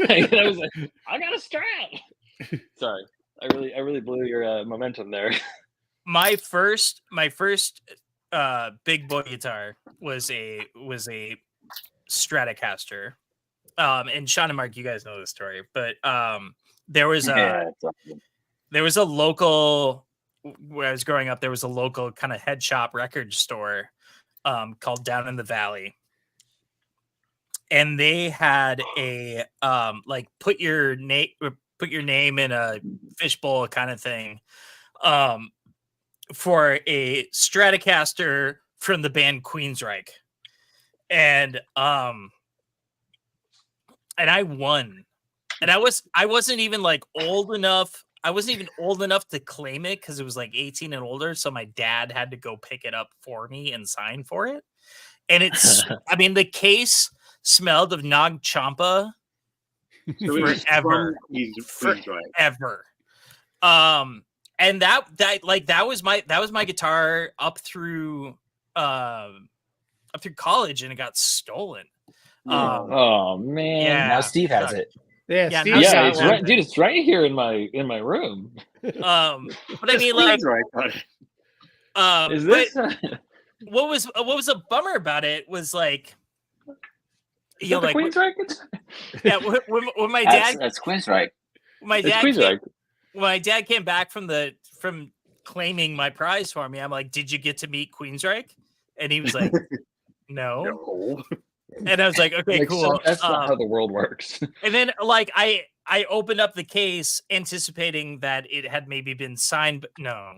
And I was like, "I got a Strat." Sorry, I really blew your momentum there. My first big boy guitar was a Stratocaster. And Sean and Mark, you guys know the story, but there was a local, where I was growing up, there was a local kind of head shop record store called Down in the Valley. And they had a like put your name in a fishbowl kind of thing for a Stratocaster from the band Queensryche. And I won. And I wasn't even like old enough. I wasn't even old enough to claim it because it was like 18 and older. So my dad had to go pick it up for me and sign for it. And the case smelled of Nag Champa So it was forever. from Queensryche. Forever. And that was my guitar up through college, and it got stolen. Oh man! Yeah. Now Steve has it. Yeah, Yeah, Steve now Yeah, got it's one. right, dude. It's right here in my room. But I mean, like, Queensryche got it. Is but this? what was a bummer about it was like, Is that the Queensryche guitar? yeah, when my dad That's Queensryche. It's Queensryche. when my dad came back from claiming my prize for me, I'm like, did you get to meet Queensryche? And he was like, no. No. And I was like, okay, Like, cool. so that's not how the world works. And then like I opened up the case anticipating that it had maybe been signed, but no.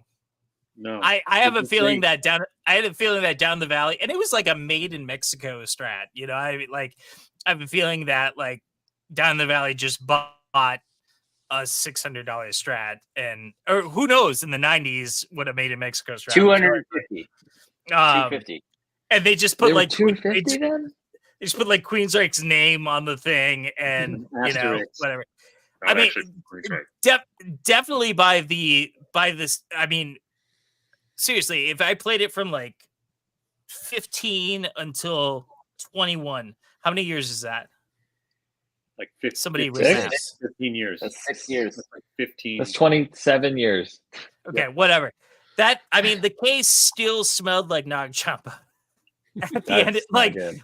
No. I have a It's feeling great. that down the valley, and it was like a made in Mexico Strat. I have a feeling that like Down the Valley just bought a $600 Strat, or who knows, in the 90s would have made in Mexico Strat. 250. 250. And they just They put were like $250 then. they just put like Queensryche's name on the thing, and Asterisk. whatever. Not I mean, actually Queensryche. Definitely by this. I mean, seriously, if I played it from like 15 until 21, how many years is that? Like 15, Somebody was 15 years. That's 6 years. That's like 15. That's 27 years. Okay, whatever. That, I mean, the case still smelled like Nag Champa. At the That's end, not like good.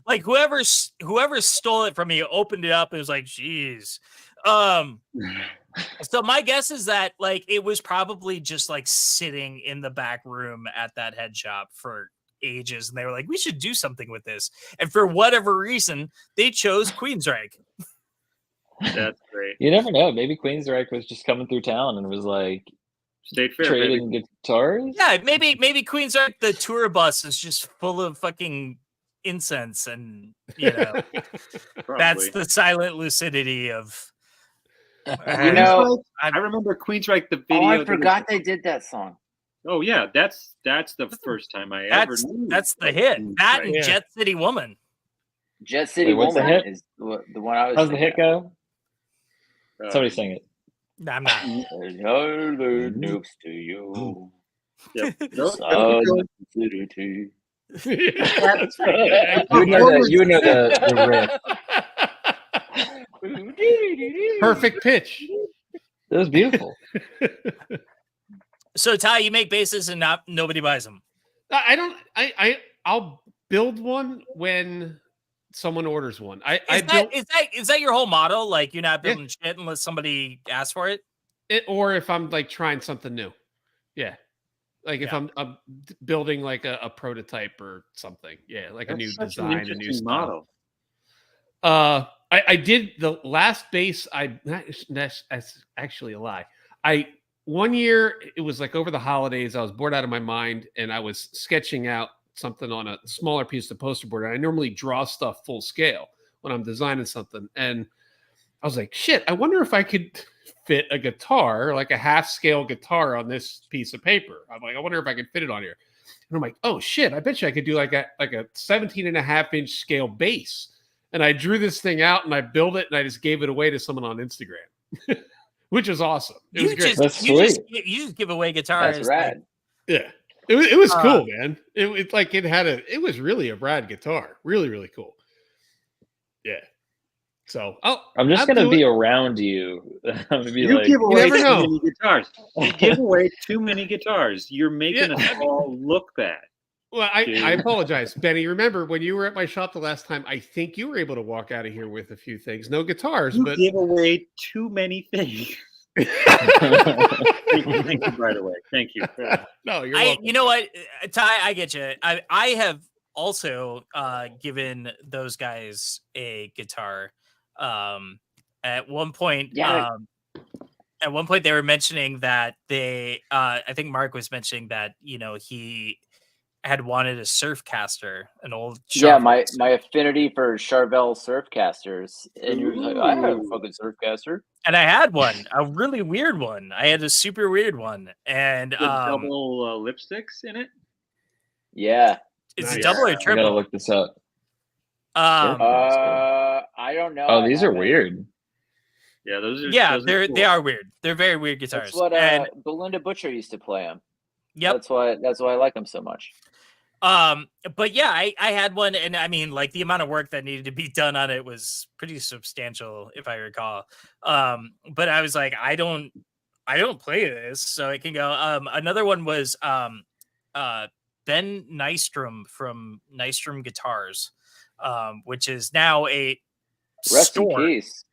whoever stole it from me opened it up and was like, "Jeez." So my guess is that like it was probably just like sitting in the back room at that head shop for ages, and they were like, "We should do something with this." And for whatever reason, they chose Queensryche. That's great. You never know. Maybe Queensryche was just coming through town and was like State fair, trading baby. guitars. Yeah, maybe Queensryche, the tour bus is just full of fucking incense, and that's Probably. the silent lucidity of. You know, I remember Queensryche, the oh, video. I forgot they did that song. Oh yeah, that's the first time I ever knew. That's the of hit. That Queensryche. and Yeah. Jet City Woman. Jet City Wait, what's the Woman hit? is the one I was. How's the hit thinking go? Somebody sing it. No, I'm not. of. Hello, next to you. Yep. Silent lucidity. That's pretty good. You know the riff. Perfect pitch. It was beautiful. So Ty, you make bases and nobody buys them. I don't. I'll build one when someone orders one. Is that your whole model? Like you're not building shit unless somebody asks for it? Or if I'm like trying something new. Yeah. Like if Yeah. I'm building like a prototype or something. Yeah, like a new That's such an design, a new interesting style. model. I did the last base. That's actually a lie. One year it was like over the holidays. I was bored out of my mind, and I was sketching out something on a smaller piece of poster board. And I normally draw stuff full scale when I'm designing something, and I was like, "Shit! I wonder if I could fit a guitar, like a half scale guitar, on this piece of paper." I'm like, "I wonder if I could fit it on here." And I'm like, "Oh shit! I bet you I could do like a 17.5-inch scale bass." And I drew this thing out and I built it and I just gave it away to someone on Instagram, which was awesome. It was great. That's you just sweet. give away guitars. That's rad. Yeah, it was cool, man. It was really a rad guitar, really really cool. Yeah. So I'm just I'll gonna do be it. around you. I'm gonna be You like, give away never too know. many guitars. You give away too many guitars. You're making Yeah. us all look bad. Well, I Dude. apologize, Benny. Remember when you were at my shop the last time? I think you were able to walk out of here with a few things. No guitars, You but give away too many things. Thank you, by the way. Thank you. no, you're welcome. You know what, Ty, I get you. I have also given those guys a guitar. At one point, Yeah. at one point they were mentioning that I think Mark was mentioning that he had wanted a Surfcaster, an old Yeah, Charvel. my affinity for Charvel Surfcasters, and you're like, I have a fucking Surfcaster. And I had one, a really weird one. I had a super weird one, and The double lipsticks in it. Yeah. it's a Nice. double or I gotta triple. look this up. I don't know. Oh, I these are haven't. weird. Yeah, those are. Yeah, those they cool. are weird. They're very weird guitars. That's what and Belinda Butcher used to play them. yep. That's why I like them so much. But yeah, I had one, and I mean, like the amount of work that needed to be done on it was pretty substantial, if I recall. But I was like, I don't play this, so it can go. Another one was Ben Nystrom from Nystrom Guitars, which is now a Rest store. in peace.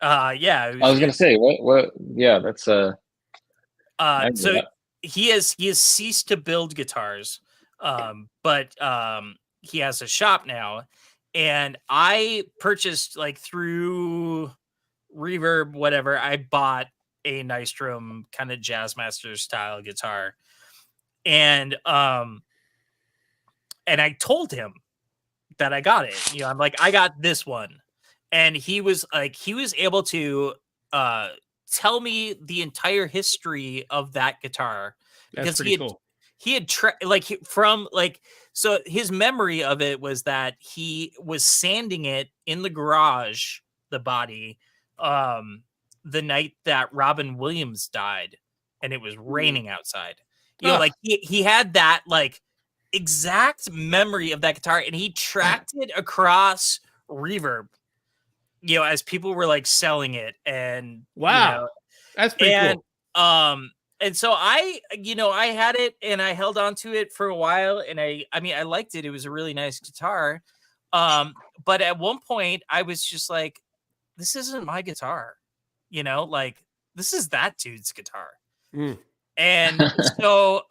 Yeah, I was gonna say what? Yeah, that's I can do so that. he has ceased to build guitars, but he has a shop now, and I purchased like through Reverb, whatever. I bought a Nystrom kind of Jazzmaster style guitar, and I told him that I got it. I'm like, I got this one, and he was able to tell me the entire history of that guitar. That's because pretty cool. He had so his memory of it was that he was sanding it in the garage, the body, the night that Robin Williams died, and it was raining outside. Like he had that like exact memory of that guitar, and he tracked it across Reverb, as people were like selling it, and Wow, that's pretty cool. And so I had it and I held on to it for a while, and I liked it. It was a really nice guitar. But at one point I was just like, this isn't my guitar, like this is that dude's guitar. Mm. And so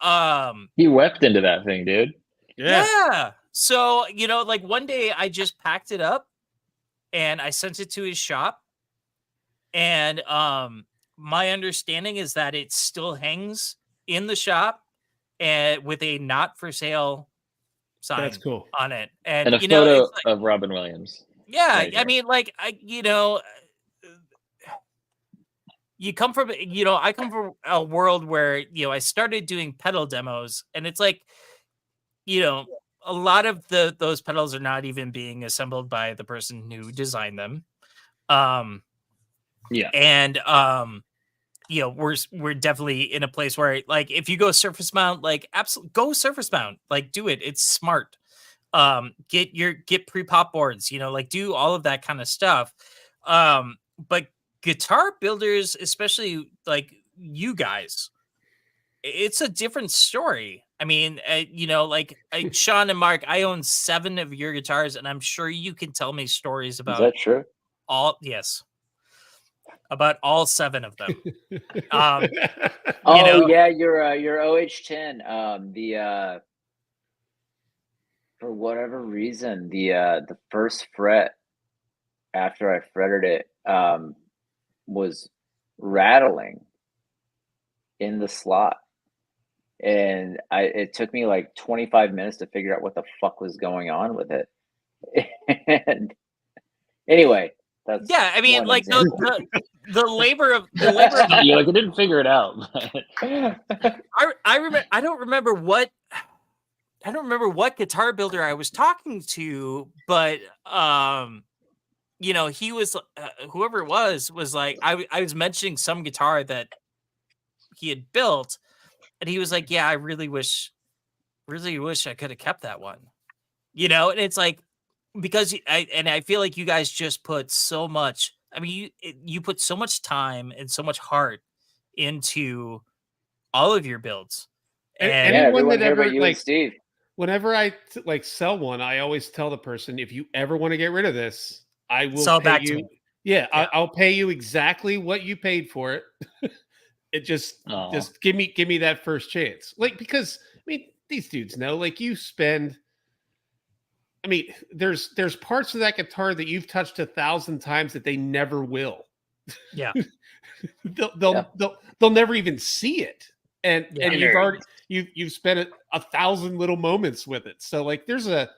He wept into that thing, dude. yeah. So, like one day I just packed it up and I sent it to his shop, And my understanding is that it still hangs in the shop and with a not for sale sign That's cool. on it. And And a you know, photo it's like, of Robin Williams. yeah, right I here. mean, like you come from, I come from a world where, I started doing pedal demos, and it's like, a lot of those pedals are not even being assembled by the person who designed them. Yeah. And we're definitely in a place where, like, if you go surface mount, like, absolutely go surface mount, like, do it. It's smart. Get pre-pop boards, like, do all of that kind of stuff. But guitar builders, especially like you guys, it's a different story. I mean, Sean and Mark, I own 7 of your guitars, and I'm sure you can tell me stories Is about that true? about all 7 of them. Oh yeah, your OH10. For whatever reason, the first fret after I fretted it was rattling in the slot, and it took me like 25 minutes to figure out what the fuck was going on with it. And anyway, that's Yeah, I mean, one like example. the labor of You're like, I didn't figure it out. I remember. I don't remember what guitar builder I was talking to, but he was whoever it was like, I was mentioning some guitar that he had built, and he was like, "Yeah, I really wish I could have kept that one." And it's like, because I feel like you guys just put so much. I mean, you put so much time and so much heart into all of your builds. And And Yeah, anyone everyone that here but ever, you like, and Steve. whenever I like sell one, I always tell the person, if you ever want to get rid of this, I will Sell it pay back to you. me. Yeah, Yeah. I'll pay you exactly what you paid for it. It just give me that first chance. Like, because I mean, these dudes know, like, you spend. I mean, there's parts of that guitar that you've touched 1,000 times that they never will. Yeah. they'll never even see it. And Yeah. you've already you've spent 1,000 little moments with it. So, like, there's a,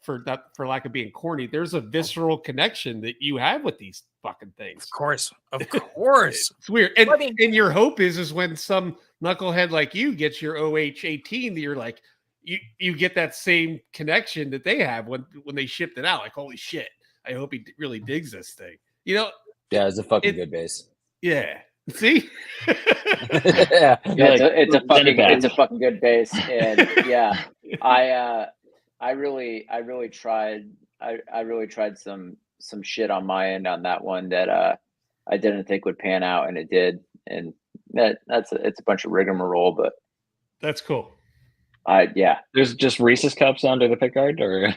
for lack of being corny, there's a visceral connection that you have with these fucking things. Of course. It's weird. And I mean- and your hope is when some knucklehead like you gets your OH18, that you're like, you get that same connection that they have when they shipped it out. Like, holy shit, I hope he really digs this thing. Yeah, it's a fucking good bass. Yeah. See? Yeah. Yeah, it's a Danny fucking good bass, and yeah, I really tried. I really tried some shit on my end on that one that I didn't think would pan out, and it did. And it's a bunch of rigmarole, but That's cool. yeah. There's just Reese's cups under the pickguard, or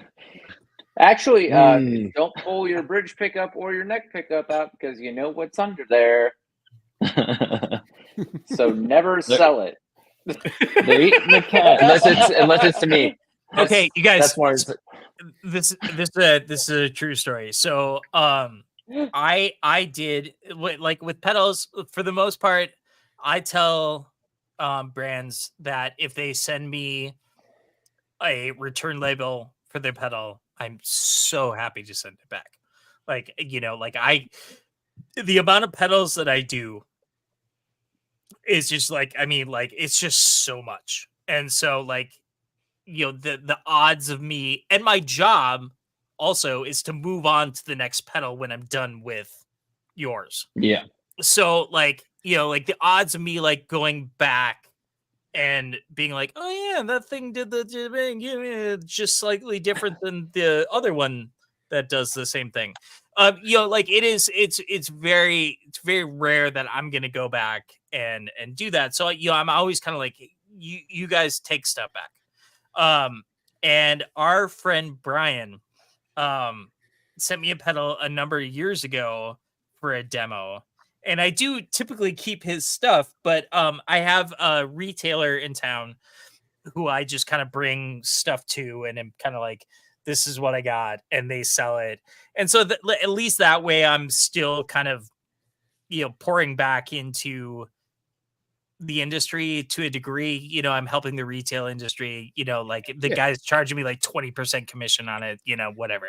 Actually, don't pull your bridge pickup or your neck pickup out, because you know what's under there. So never sell it. they're eating the cat. unless it's to me. Okay, you guys. That's more. This is a true story. So I did, like, with pedals, for the most part, I tell brands that if they send me a return label for their pedal, I'm so happy to send it back. Like, the amount of pedals that I do is just like, I mean, like, it's just so much. And so, like, the odds of me, and my job also is to move on to the next pedal when I'm done with yours. Yeah. So, like, like, the odds of me, like, going back and being like, oh yeah, that thing did the thing, just slightly different than the other one that does the same thing. Like, it's very rare that I'm gonna go back and do that. So, I'm always kind of like, you guys take step back. And our friend Brian sent me a pedal a number of years ago for a demo, and I do typically keep his stuff, but I have a retailer in town who I just kind of bring stuff to, and I'm kind of like, this is what I got, and they sell it. And so at least that way I'm still kind of pouring back into the industry to a degree. I'm helping the retail industry, like the guy's charging me like 20% commission on it, whatever.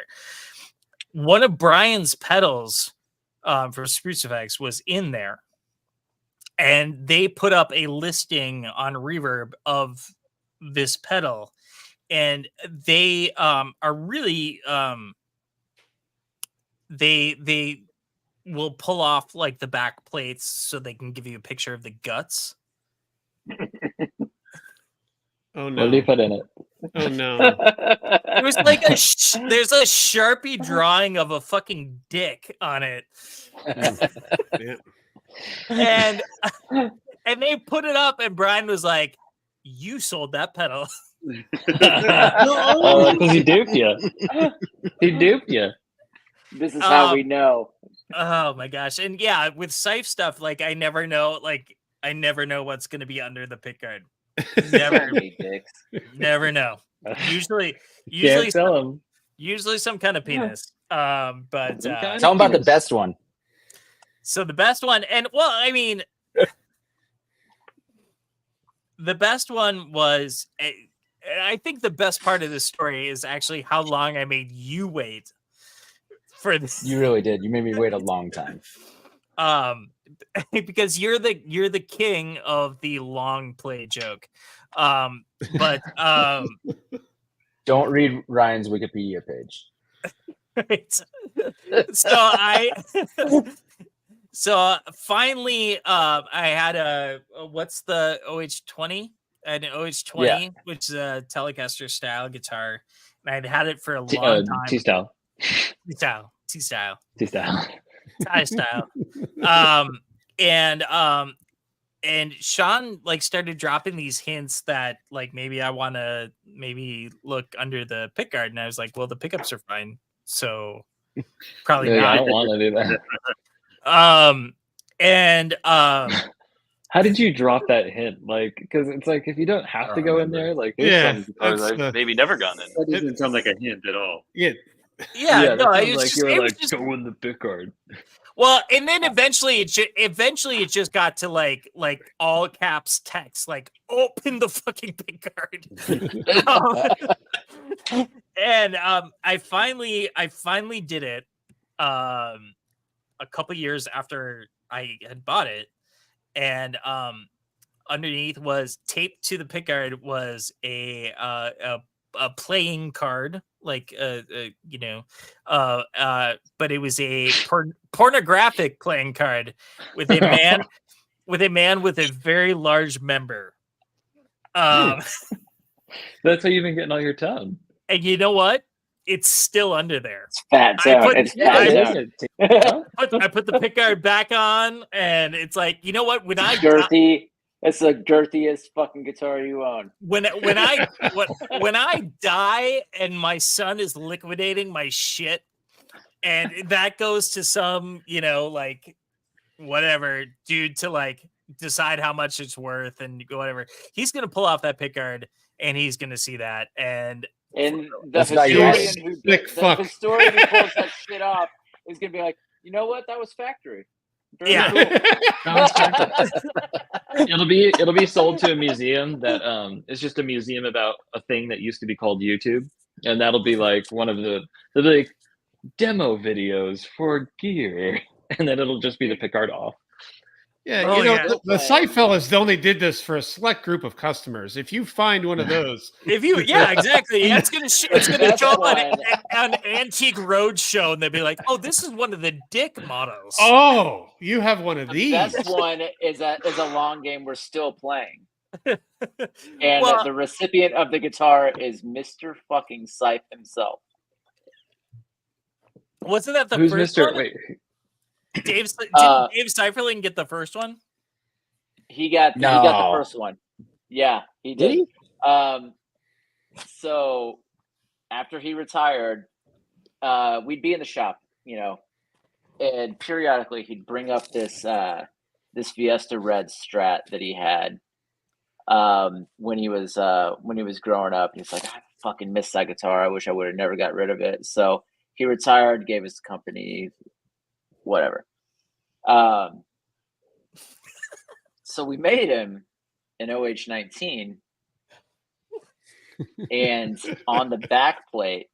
One of Brian's pedals for Spruce Effects was in there, and they put up a listing on Reverb of this pedal, and they are really they will pull off like the back plates so they can give you a picture of the guts. Oh What did he no! put in it? Oh no! It was like there's a Sharpie drawing of a fucking dick on it. Yeah. And they put it up, and Brian was like, "You sold that pedal." Oh, because he duped you. He duped you. This is how we know. Oh my gosh. And yeah, with Sife stuff, like I never know what's gonna be under the pickguard. Never Dicks. never know. Usually Can't tell him. usually some kind of penis. But Some kind Tell them about the Penis. best one. so the best one, and well, I mean, the best one was, I think the best part of this story is actually how long I made you wait for this. You really did. You made me wait a long time. Because you're the king of the long play joke. But Don't read Ryan's Wikipedia page. So finally I had what's the OH20? I had an OH20, Yeah. which is a Telecaster style guitar, and I'd had it for a long time. T-style. T-style. T-style. Thai style. And Sean like started dropping these hints that like maybe I want to look under the pickguard, and I was like, well, the pickups are fine, so probably Yeah, I not. don't want to do that. How did you drop that hint? Like, because it's like if you don't have to go in there, like there's Yeah, some guitars that's I've the- maybe never gone in. That doesn't sound like a hint at all. Yeah. Yeah, that no, sounds it was like just, you were it was like just go in the pickguard. well, and then eventually it just got to like all caps text, like open the fucking pickguard. And I finally did it a couple years after I had bought it, and underneath was taped to the pickguard was a playing card, like but it was a pornographic playing card with a man with a very large member. That's how you've been getting all your tone. And you know what? It's still under there. It's fat I zone. put- It's yeah, fat it zone. I put the pickguard back on, and it's like, you know what? When I Girthy. It's the girthiest fucking guitar you own. when I die and my son is liquidating my shit, and that goes to some like whatever dude to like decide how much it's worth and whatever, he's gonna pull off that pickguard and he's gonna see that, and And the That's not historian, yours. Sick fuck. the historian who pulls that shit off is gonna be like, you know what? That was factory. Very Yeah. cool. It'll be sold to a museum that is just a museum about a thing that used to be called YouTube, and that'll be like one of the like demo videos for gear, and then it'll just be the pickguard off. Yeah, Oh, yeah. the site fellas only did this for a select group of customers. If you find one of those, if you exactly, it's gonna That's show up on one. an Antique Roadshow, and they'll be like, oh, this is one of the dick models. oh, you have one of The these. best one is a long game we're still playing. And Well- the recipient of the guitar is Mr. fucking Sife himself. Wasn't that the Who's first Mr. one? Wait, Didn't Uh, Dave Seiferling get the first one? He got the No. first one. Yeah, he Did did. he? So after he retired, we'd be in the shop, and periodically he'd bring up this Fiesta Red Strat that he had when he was growing up. He's like, I fucking miss that guitar. I wish I would have never got rid of it. So he retired, gave his company whatever. So we made him an OH19, and on the back plate,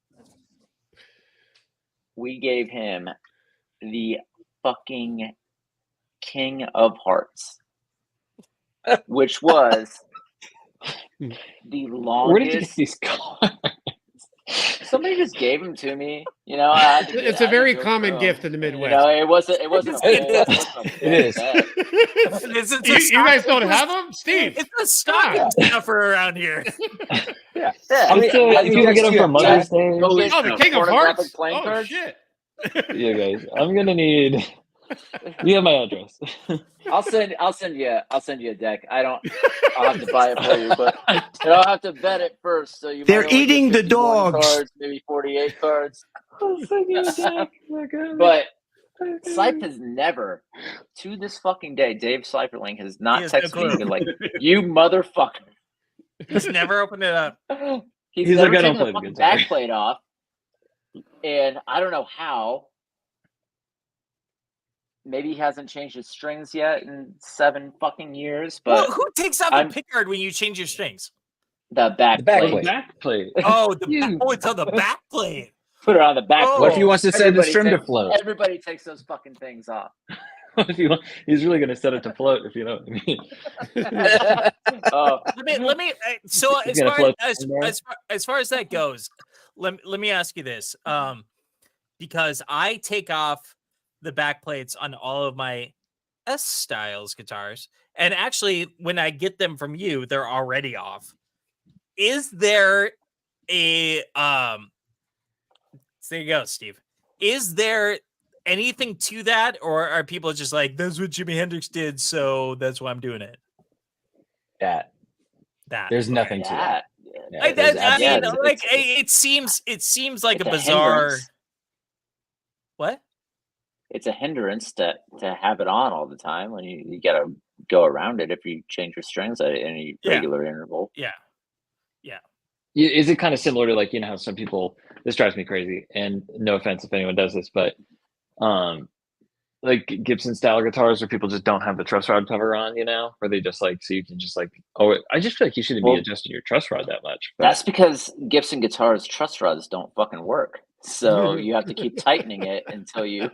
we gave him the fucking King of Hearts, which was the Where did you get longest. these cards? Somebody just gave them to me. You know, I had to It's I a had to very go common through 'em. gift in the You Midwest. know, it wasn't a full. It is. bet. This is You guys don't have them, Steve? It's a stocking stuffer around here. Yeah. I'm still I you can text get them you for a Mother's text. Day. Oh, Oh, the King of Pornographic Hearts. playing Oh cards? shit! Yeah, guys, I'm gonna need. You have my address. I'll send you a deck. I'll have to buy it for you, but I'll have to vet it first. So you They're might only get eating the 51 dogs. cards, maybe 48 cards. I'll send you a deck. Oh, God. But Slife has never, to this fucking day, Dave Sliferling has not He has no texted me and clue. been like, "You motherfucker." Just never opened it up. He's He's never like, "I don't taken play the the fucking guitar." back plate off, and I don't know how. Maybe he hasn't changed his strings yet in 7 fucking years, Well, but who takes out I'm- the pickguard when you change your strings? the back The back plate. plate. Back plate. Oh, You- it's on the back plate. Put it on the back Oh. plate. What if he wants to set the Everybody string to takes- float? Everybody takes those fucking things off. If you want, he's really gonna set it to float, if you know what I mean. Oh, Let me. So He's gonna float in there. as far as that goes, let me ask you this. Because I take off the back plates on all of my S Styles guitars, and actually, when I get them from you, they're already off. Is there a So there you go, Steve. Is there anything to that, or are people just like, that's what Jimi Hendrix did, so that's why I'm doing it? That That there's nothing to that. yeah. Yeah, I there's mean, absolutely- like it seems like It's a a bizarre. hindrance. What? It's a hindrance to have it on all the time when you got to go around it if you change your strings at any Yeah. regular interval. Yeah. Is it kind of similar to, like, you know how some people, this drives me crazy, and no offense if anyone does this, but like Gibson style guitars where people just don't have the truss rod cover on, you know, where they just like, so you can just like, oh, I just feel like you shouldn't Well, be adjusting your truss rod that much. But That's because Gibson guitars truss rods don't fucking work. So you have to keep tightening it until you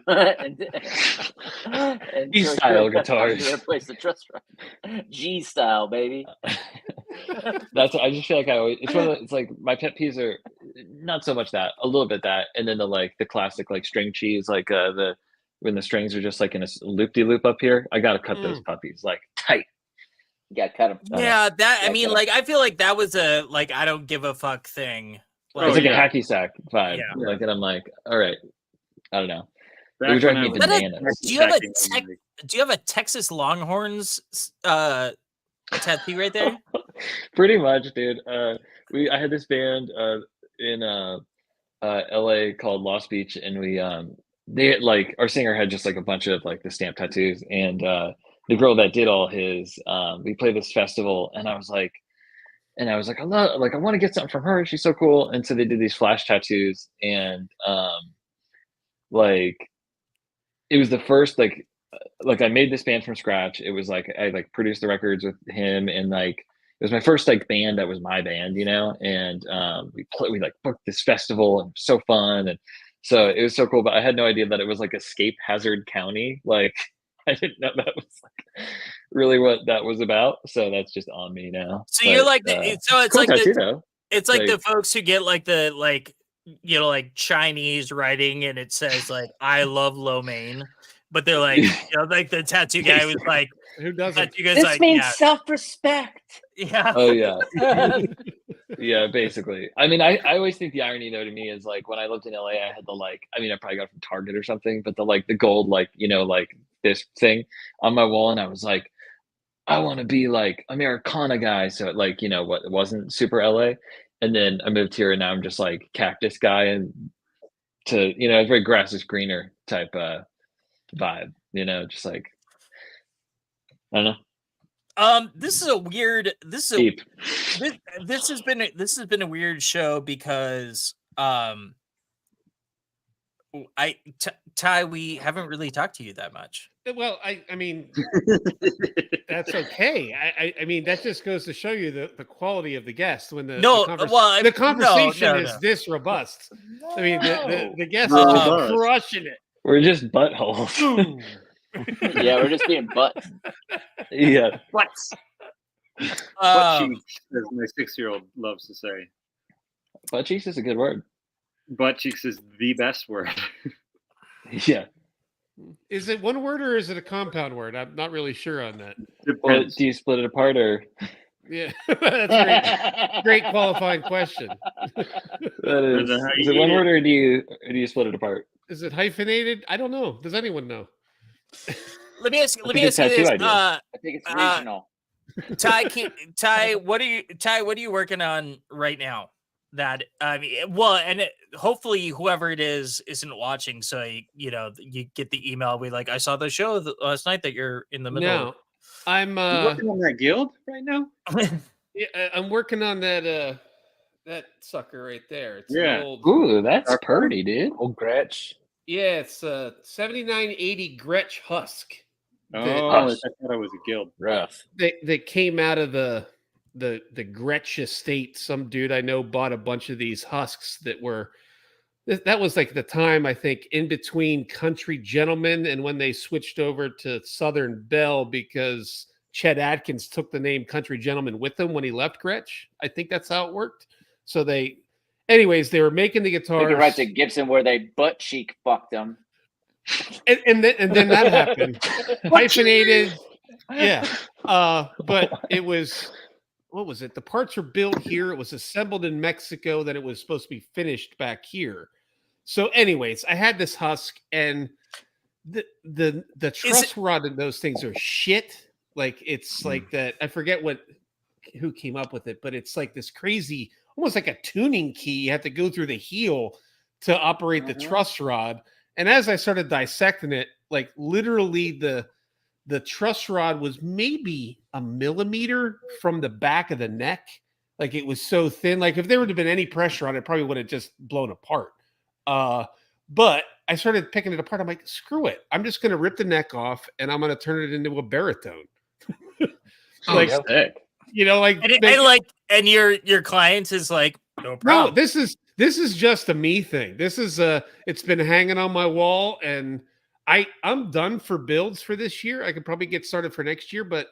G-style guitars. You replace the truss rod. G style, baby. that's, I just feel like it's one of the, it's like my pet peeves are not so much that, a little bit that, and then the classic like string cheese, like when the strings are just like in a loop-de-loop up here. I gotta cut those puppies like tight. You got to cut them. Yeah, that I Yeah, mean, yeah. like I feel like that was a like I don't give a fuck thing. It's like yeah. a hacky sack vibe. Yeah. Like, and I'm like, all right, I don't know. Back It would drive when me I was bananas. Do you have a back in, Do you have a Texas Longhorns tattoo right there? Pretty much, dude. I had this band in LA called Lost Beach, and we they had, like, our singer had just like a bunch of like the stamp tattoos, and the girl that did all his we played this festival, and I was like, I want to get something from her, she's so cool. And so they did these flash tattoos, and like it was the first like I made this band from scratch. It was like I like produced the records with him, and like it was my first like band that was my band, you know. And we like booked this festival, and it was so fun, and so it was so cool. But I had no idea that it was like Escape Hazard County. Like I didn't know that was like really what that was about. So that's just on me now. So you're like, so it's cool like tattoo, the, though. it's like the Like- folks who get like the like like Chinese writing, and it says like I love lo mein, but they're like like the tattoo guy was like Who doesn't? tattoo guy's This like means self-respect. yeah. Oh yeah. Yeah, basically. I mean, I always think the irony though to me is like when I lived in LA, I had the like, I mean, I probably got it from Target or something, but the gold, like, you know, like this thing on my wall, and I was like, I want to be like Americana guy. So it, like, you know, what, it wasn't super LA. And then I moved here, and now I'm just like cactus guy, and to, you know, it's very grass is greener type vibe, you know, just like, I don't know. This is a weird. This is a, Deep. this has been a weird show because Ty, we haven't really talked to you that much. Well, I mean, that's okay. I mean, that just goes to show you the quality of the guest when the No, well, the conversation no. is this robust. I mean, the guest No. is just Robust. crushing it. We're just buttholes. Boom. Yeah, we're just being butts. Yeah. Butts. Butt Um, cheeks, as my 6-year-old loves to say. Butt cheeks is a good word. Butt cheeks is the best word. Yeah. Is it one word or is it a compound word? I'm not really sure on that. Well, Depends. do you split it apart or? Yeah, that's great qualifying question. That is. Depends on how Is you it one eat word or do you split it apart? Is it hyphenated? I don't know. Does anyone know? let me ask That's you a good tattoo this. idea. I think it's regional. Ty, what are you working on right now? That I mean, well, and hopefully whoever it is isn't watching, so you get the email. We like, I saw the show last night that you're in the middle. No, I'm You working on that guild right now? yeah, I'm working on that that sucker right there. It's an Yeah. old, Ooh, that's pretty, dude. Old Gretsch. yeah, it's 7980 Gretsch Husk. Oh, I Hush. thought I was a guild. Rough. They came out of the Gretsch estate. Some dude I know bought a bunch of these husks that were that was like the time, I think, in between Country Gentleman and when they switched over to Southern Belle, because Chet Atkins took the name Country Gentleman with him when he left Gretsch. I think that's how it worked. So they were making the They guitars. could write to Gibson where they butt cheek fucked them. and then that happened. Hyphenated. Yeah. But it was, what was it? The parts were built here. It was assembled in Mexico. Then it was supposed to be finished back here. So, anyways, I had this husk, and the truss rod in those things are shit. Like, it's like that. I forget who came up with it, but it's like this crazy, almost like a tuning key. You have to go through the heel to operate the truss rod. And as I started dissecting it, like literally the truss rod was maybe a millimeter from the back of the neck. Like, it was so thin. Like, if there would have been any pressure on it, probably would have just blown apart. But I started picking it apart. I'm like, screw it. I'm just going to rip the neck off and I'm going to turn it into a baritone. Like, Sick. you know, like, and your client is like, no problem. no, this is just a me thing. This is it's been hanging on my wall, and I'm done for builds for this year. I could probably get started for next year, but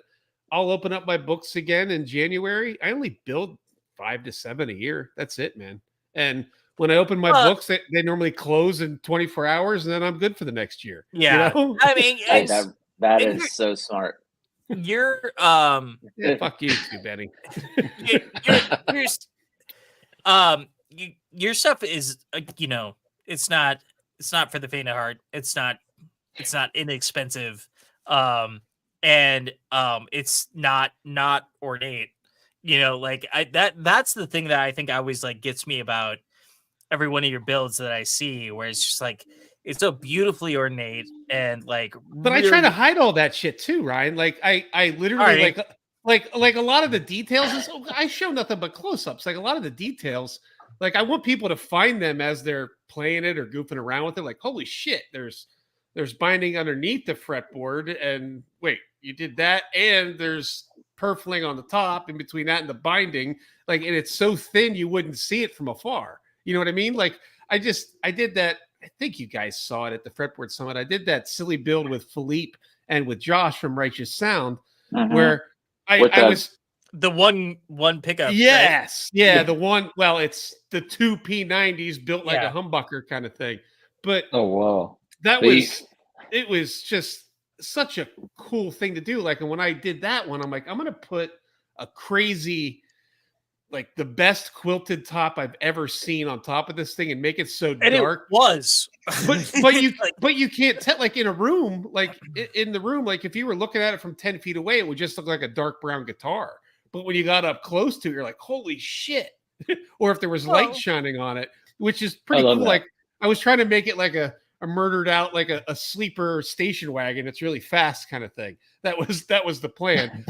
I'll open up my books again in January. I only build 5 to 7 a year. That's it, man. And when I open my books, they normally close in 24 hours, and then I'm good for the next year. Yeah. You know? I mean, Hey, it's, that is so smart. you're Yeah, fuck you too, Benny. your stuff is it's not for the faint of heart. It's not inexpensive, and it's not ornate. Like that's the thing that I think always like gets me about every one of your builds that I see, where it's just like it's so beautifully ornate and like. But I try to hide all that shit too, Ryan. Like I literally Right. like a lot of the details is I show nothing but close-ups. Like a lot of the details, like I want people to find them as they're playing it or goofing around with it. Like, holy shit, there's binding underneath the fretboard, and wait, you did that, and there's purfling on the top in between that and the binding. Like, and it's so thin you wouldn't see it from afar. You know what I mean? Like I did that. I think you guys saw it at the Fretboard Summit. I did that silly build with Philippe and with Josh from Righteous Sound, where I was the one pickup. yes, yeah, the one. Well, it's the 2 P90s built like Yeah. a humbucker kind of thing. But Oh wow. that Beast. it was just such a cool thing to do. Like, and when I did that one, I'm like, I'm gonna put a crazy, like the best quilted top I've ever seen on top of this thing and make it so And dark. it was. But you can't tell, like in a room, like in the room, like if you were looking at it from 10 feet away, it would just look like a dark brown guitar. But when you got up close to it, you're like, holy shit. Or if there was light shining on it, which is pretty love cool. that. Like I was trying to make it like a murdered out, like a sleeper station wagon. It's really fast kind of thing. That was the plan.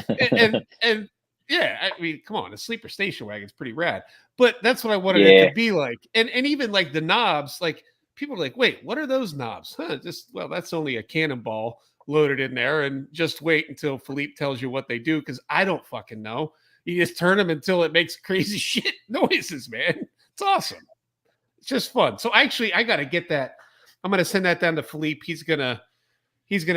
and yeah, I mean, come on, a sleeper station wagon is pretty rad. But that's what I wanted it Yeah. to be like. And even like the knobs, like people are like, wait, what are those knobs? Well, that's only a cannonball loaded in there, and just wait until Philippe tells you what they do, because I don't fucking know. You just turn them until it makes crazy shit noises, man. It's awesome. It's just fun. So actually, I got to get that. I'm gonna send that down to Philippe. He's gonna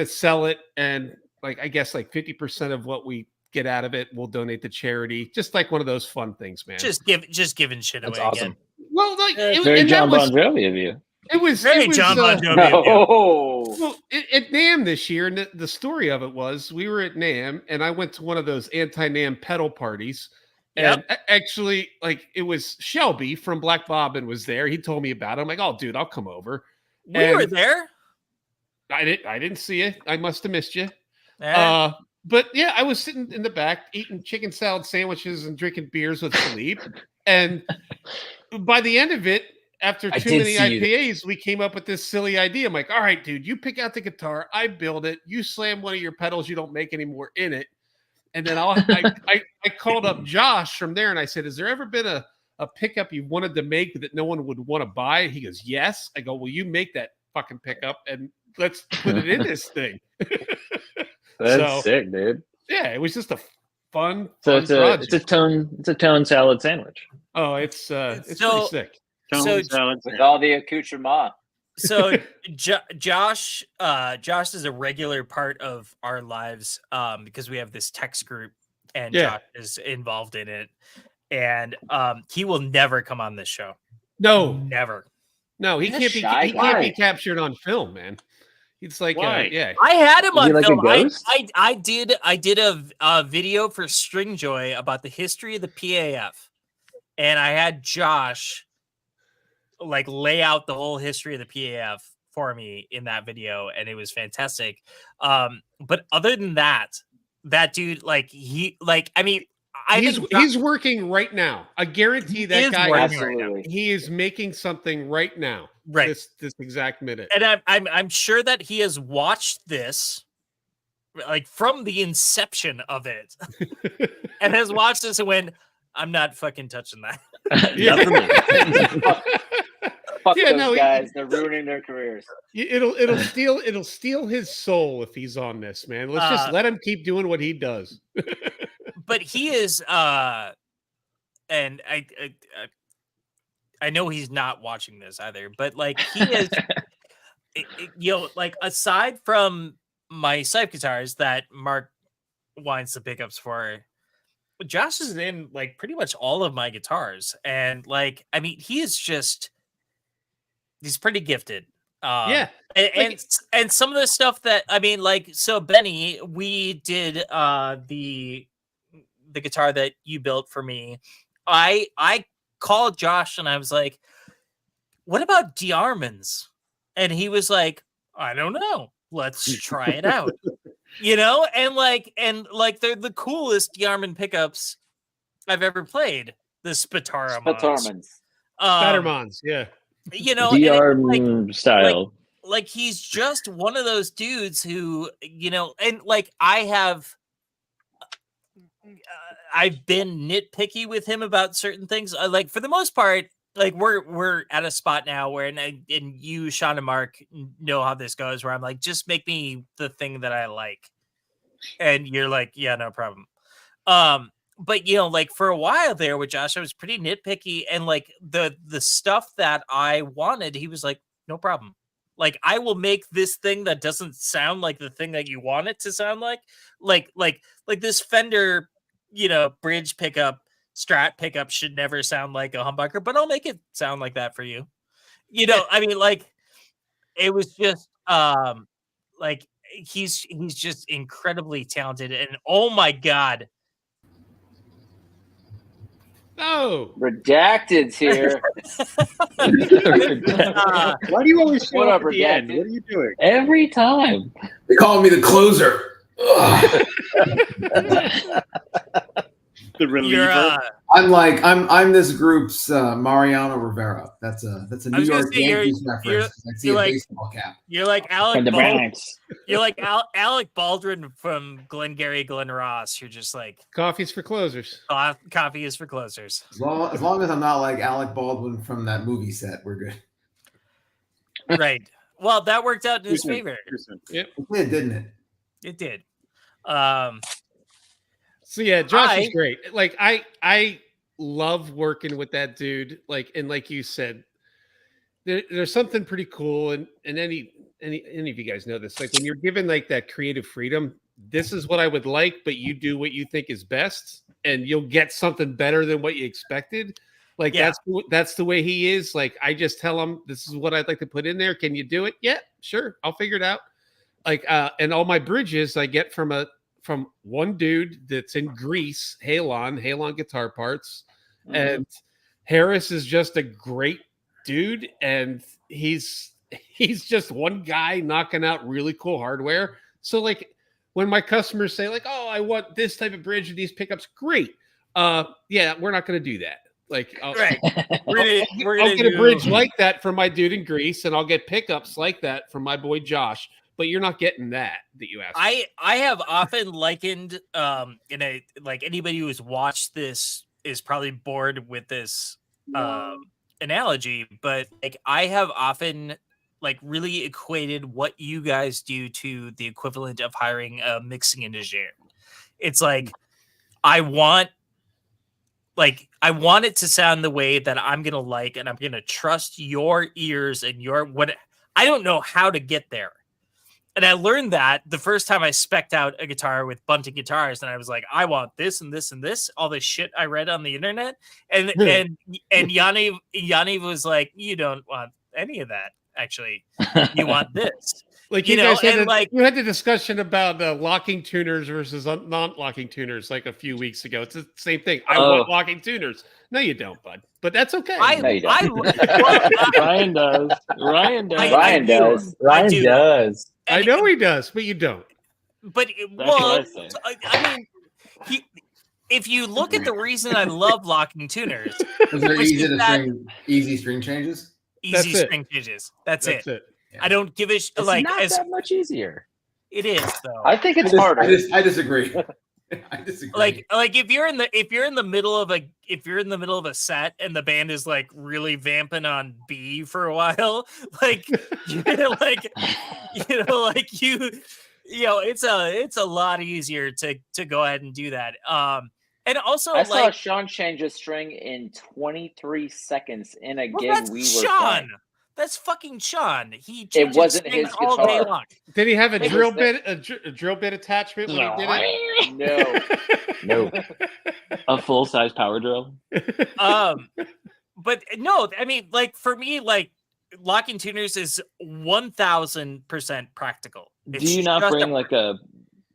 sell it, and like I guess like 50% of what we get out of it, we'll donate to charity. Just like one of those fun things, man. Just giving shit That's away awesome. again. Well, like Very John Bon Jovi of you. It was Very John Bon Jovi. of you. No. Well, at NAMM this year, and the story of it was we were at NAMM, and I went to one of those anti-NAMM pedal parties. And actually, like, it was Shelby from Black Bobbin was there. He told me about it. I'm like, oh, dude, I'll come over. We were there. I didn't see you. I must have missed you. Eh, But yeah, I was sitting in the back eating chicken salad sandwiches and drinking beers with Philippe. And by the end of it, after I too did many see you. IPAs, we came up with this silly idea. I'm like, all right, dude, you pick out the guitar, I build it, you slam one of your pedals you don't make anymore in it. And then I called up Josh from there and I said, has there ever been a pickup you wanted to make that no one would want to buy? He goes, yes. I go, well, you make that fucking pickup and let's put it in this thing. That's sick, dude. Yeah, it was just a fun It's a project. tone salad sandwich. Oh, it's So- pretty sick. So- Salad. With all the accoutrement. So Josh is a regular part of our lives because we have this text group and Yeah. Josh is involved in it, and he will never come on this show. No, Never. he He's a can't be shy he can't be guy. captured on film, man. It's like Why? yeah. I had him Is he on like a film. ghost? I did a video for Stringjoy about the history of the PAF, and I had Josh like lay out the whole history of the PAF for me in that video, and it was fantastic. But other than that dude, He's working right now. I guarantee He that is guy working is, right now. Absolutely. he is making something right now. Right. This exact minute. And I'm sure that he has watched this like from the inception of it and has watched this and went, I'm not fucking touching that. Not for me. Fuck Yeah, those no, guys. They're ruining their careers. It'll steal his soul if he's on this, man. Let's just let him keep doing what he does. But he is and I know he's not watching this either, but like he is like aside from my side guitars that Mark winds the pickups for, Josh is in like pretty much all of my guitars, and like I mean he's pretty gifted. Yeah. And some of the stuff that I mean, like, so Benny, we did the guitar that you built for me. I called Josh and I was like, what about DeArmond's? And he was like, I don't know. Let's try it out. And they're the coolest DeArmond pickups I've ever played. The Spitaramons. Spatarmans. Spider-Mons, yeah. DR style. Like he's just one of those dudes who, and like I've been nitpicky with him about certain things. Like for the most part, like we're at a spot now where, and you, Sean and Mark know how this goes, where I'm like, just make me the thing that I like. And you're like, yeah, no problem. But like for a while there with Josh, I was pretty nitpicky, and like the stuff that I wanted, he was like, no problem. Like I will make this thing that doesn't sound like the thing that you want it to sound like this Fender, bridge pickup, Strat pickup should never sound like a humbucker, but I'll make it sound like that for you. I mean, like it was just like he's just incredibly talented, and oh my god. Oh, Redacted's here. Why do you always show What up up, at the end? Redacted? What are you doing? Every time. They call me the closer. Ugh. The reliever. You're, I'm this group's Mariano Rivera. That's a New was gonna York say you're- Yankees reference. I see you're a like- baseball cap. you're like Alec From the Baldwin. Bronx. You're like Alec Baldwin from Glengarry Glen Ross. You're just like coffee's for closers. coffee is for closers. As long as I'm not like Alec Baldwin from that movie set, we're good. Right. Well, that worked out in his Too soon, favor. too soon. It did, didn't it? It did. Um, So yeah, Josh is I- great. Like I love working with that dude. Like and like you said, there's something pretty cool. And any of you guys know this. Like when you're given like that creative freedom, this is what I would like, but you do what you think is best, and you'll get something better than what you expected. Like Yeah. that's the way he is. Like I just tell him this is what I'd like to put in there. Can you do it? Yeah, sure. I'll figure it out. Like and all my bridges I get from one dude that's in Greece, Halon Guitar Parts. And Harris is just a great dude, and he's just one guy knocking out really cool hardware. So like when my customers say like, "Oh, I want this type of bridge and these pickups," great. Yeah, we're not going to do that. Like, right. We're I'll gonna get a do- bridge like that from my dude in Greece, and I'll get pickups like that from my boy Josh. But you're not getting that you asked. I have often likened in a like anybody who's watched this is probably bored with this analogy, but like I have often like really equated what you guys do to the equivalent of hiring a mixing engineer. It's like I want it to sound the way that I'm gonna like, and I'm gonna trust your ears and your what. I don't know how to get there. And I learned that the first time I spec'd out a guitar with Bunting Guitars, and I was like, I want this and this and this, all this shit I read on the internet. And Yanni was like, you don't want any of that. Actually, you want this. Like You you, know, guys had and, like- you had the discussion about locking tuners versus non-locking tuners like a few weeks ago. It's the same thing. I want locking tuners. No, you don't, bud. But that's okay. No, you don't. Ryan does. Ryan does. I Ryan do. does. Ryan do. does. I know he does, but you don't. But That's well, what I say. I mean, if you look at the reason I love locking tuners, Was there Which is that- easy string changes? That's easy it. string changes. That's That's it. it. I don't give a It's like not as that much easier. it is though. I think it's I harder. disagree. I disagree. Like if you're in the middle of a set and the band is like really vamping on B for a while, like you're like it's a lot easier to go ahead and do that. And also I saw like Sean change a string in 23 seconds in a well, gig that's we were Sean. playing. That's fucking Sean. He changes wasn't strings his all day guitar. long. Did he have a It was drill the- bit a drill bit attachment when he did it? No, No. A full size power drill. But no, I mean, like for me, like locking tuners is 1000% practical. Do you not just bring a- like a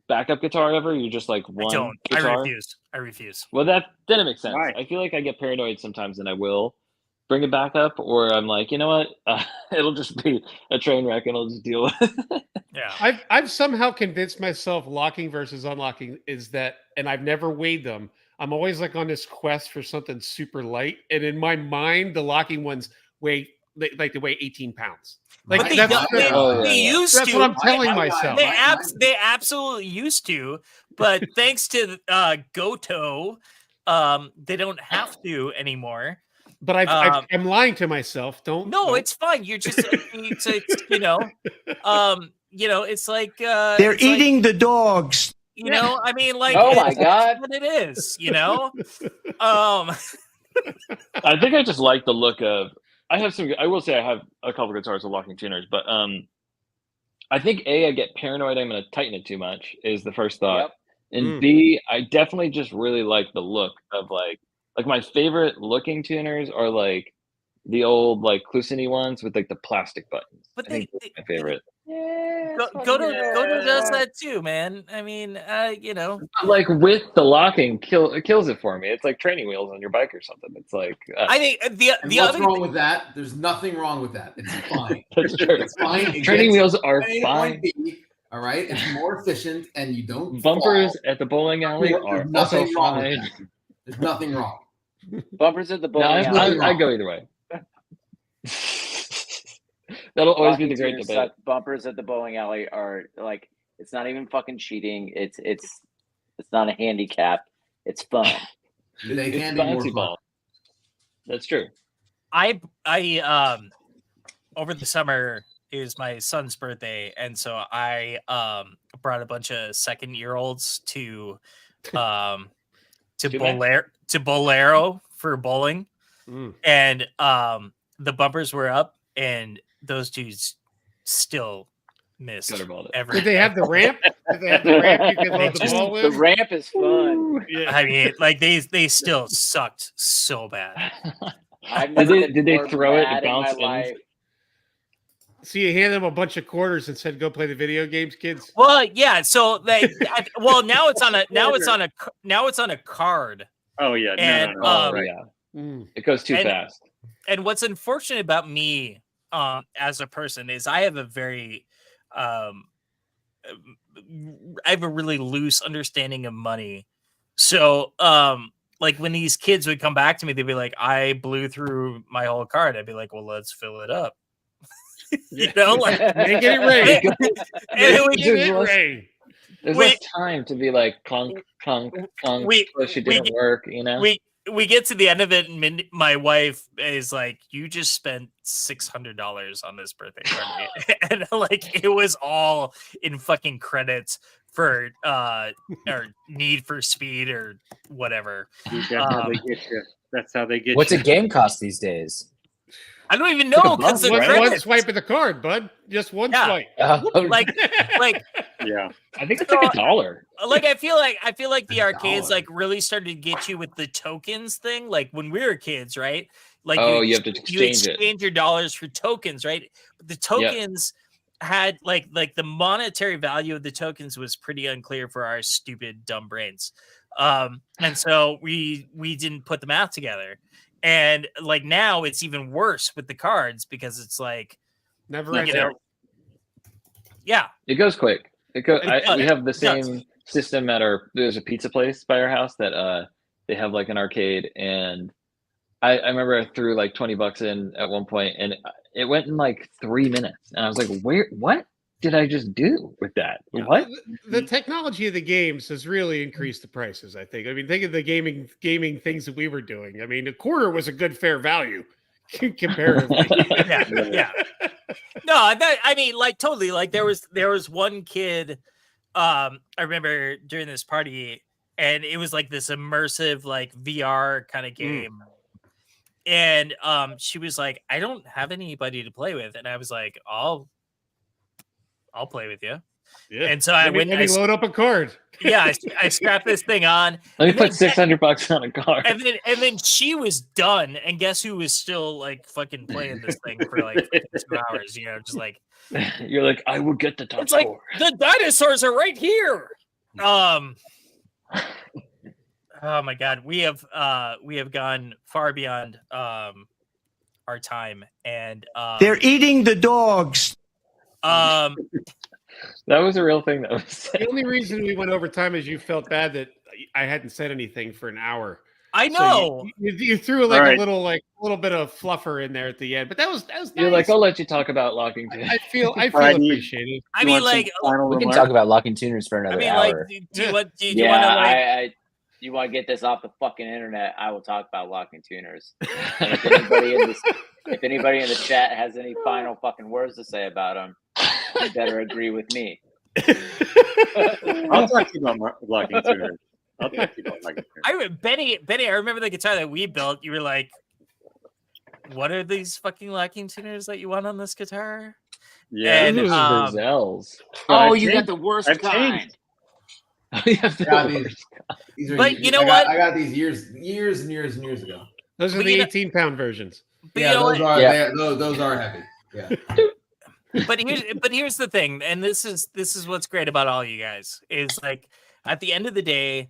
backup guitar ever? You're just like I one don't. guitar. I refuse. Well, then it makes sense. Why? I feel like I get paranoid sometimes, and I will bring it back up, or I'm like, you know what? It'll just be a train wreck, and I'll just deal with it. Yeah. I've somehow convinced myself locking versus unlocking is that, and I've never weighed them. I'm always like on this quest for something super light, and in my mind, the locking ones weigh 18 pounds. Like But they, that's, don't- they, Oh, yeah, they yeah. used that's to. what I'm telling I- myself. They absolutely used to, but thanks to Goto, they don't have to anymore. But I'm lying to myself. Don't. No, don't. it's fine. You're just it's it's like They're it's like, eating the dogs. I mean, like Oh my it's God. what it is, I think I just like the look of. I have some. I will say I have a couple guitars with locking tuners, but I think I get paranoid. I'm going to tighten it too much. Is the first thought, Yep. and Mm. B, I definitely just really like the look of like my favorite looking tuners are like the old like Clusini ones with like the plastic buttons. But I think they- that's my favorite. Yeah, Goto does that too, man. I mean, Like with the locking, it kills it for me. It's like training wheels on your bike or something. It's like I think the And the what's other wrong with that? There's nothing wrong with that. It's fine. that's true. It's fine. It Training gets wheels are A to point fine. B, all right, it's more efficient, and you don't Bumpers fall. at the bowling alley There's are nothing also wrong with fine. that. There's nothing wrong. Bumpers at the No, bowling I- alley. I go either way. That'll always be the Locking great tuners debate. suck. Bumpers at the bowling alley are like it's not even fucking cheating. It's not a handicap. It's fun. They It's can be more bouncy fun. ball. That's true. I over the summer is my son's birthday, and so I brought a bunch of 2nd-year-olds to Too bad. Bolero for bowling, Mm. and the bumpers were up, and those dudes still missed Gutterballed it. every. Did they have the ramp? Did they have the ramp you could load the Just- ball The in? ramp is fun. Yeah. I mean, like they still sucked so bad. I've Did never they- been did they more throw it and mad in my bounce in? life. So you handed them a bunch of quarters and said, "Go play the video games, kids." Well, yeah. So now it's on a card. Oh yeah, And, no. Oh, Right. yeah. Mm. It goes too And- fast. And what's unfortunate about me as a person is I have a very I have a really loose understanding of money. So like when these kids would come back to me, they'd be like, I blew through my whole card. I'd be like, well, let's fill it up. You know, like Make it rain. and it would- Make it rain. There's we- less time to be like clunk, clunk, clunk. we- push, it we didn't get- work, you know? we get to the end of it, and my wife is like, "You just spent $600 on this birthday party," and like it was all in fucking credits for or Need for Speed or whatever. Dude, that's how they get you. That's how they get What's you. a game cost these days? I don't even know because the One credits, swipe of the card, bud. Just one Yeah. swipe. like Yeah. I think it's like $1. like I feel like the arcades $1. like really started to get you with the tokens thing. Like when we were kids, right? Like Oh, you have to you exchange it. exchange your dollars for tokens, right? But the tokens had like the monetary value of the tokens was pretty unclear for our stupid dumb brains. And so we didn't put the math together. And like now it's even worse with the cards because it's like, Never you ends. know, yeah. It goes quick. It goes. It does. We have the It does. same system at there's a pizza place by our house that they have like an arcade, and I remember I threw like $20 in at one point, and it went in like 3 minutes, and I was like, what did I just do with that? What? The technology of the games has really increased the prices, I think. I mean, think of the gaming things that we were doing. I mean, a quarter was a good fair value comparatively. Yeah. No, I mean, like totally. Like there was one kid, I remember during this party, and it was like this immersive, like VR kind of game. And she was like, I don't have anybody to play with, and I was like, I'll play with you. Yeah. And so I went. Let me load up a card. Yeah, I strapped this thing on, Let me And put then- $600 on a car. and then she was done. And guess who was still like fucking playing this thing for like 2 hours? You know, just like. You're like, I will get the top It's like score. the dinosaurs are right here. Oh my god, we have gone far beyond our time, and They're eating the dogs. That was a real thing that was said. The only reason we went over time is you felt bad that I hadn't said anything for an hour. I So know. you threw like Right. a little bit of fluffer in there at the end, but that was nice. You're like, I'll let you talk about locking too. I feel Alright, you- appreciated. I You mean, want some like, final We can remarks? talk about locking tuners for I another mean, like, hour. do you want? Do you Yeah, want to like? you want to get this off the fucking internet? I will talk about locking tuners. And if anybody in the chat has any final fucking words to say about them, you better agree with me. I'll talk to you about locking tuners. I'll talk to you about locking tuners. Benny, I remember the guitar that we built. You were like, "What are these fucking locking tuners that you want on this guitar?" Yeah. And, Those um, Brazils. Oh, I've you got changed- the worst I've kind. changed. Yeah, the Yeah, I mean, worst. these are, But you know I got, what? I got these years and years ago. Those are But the you know- 18-pound versions. But Yeah, you know those what? are Yeah. those are heavy. Yeah. But here's the thing, and this is what's great about all you guys is like at the end of the day,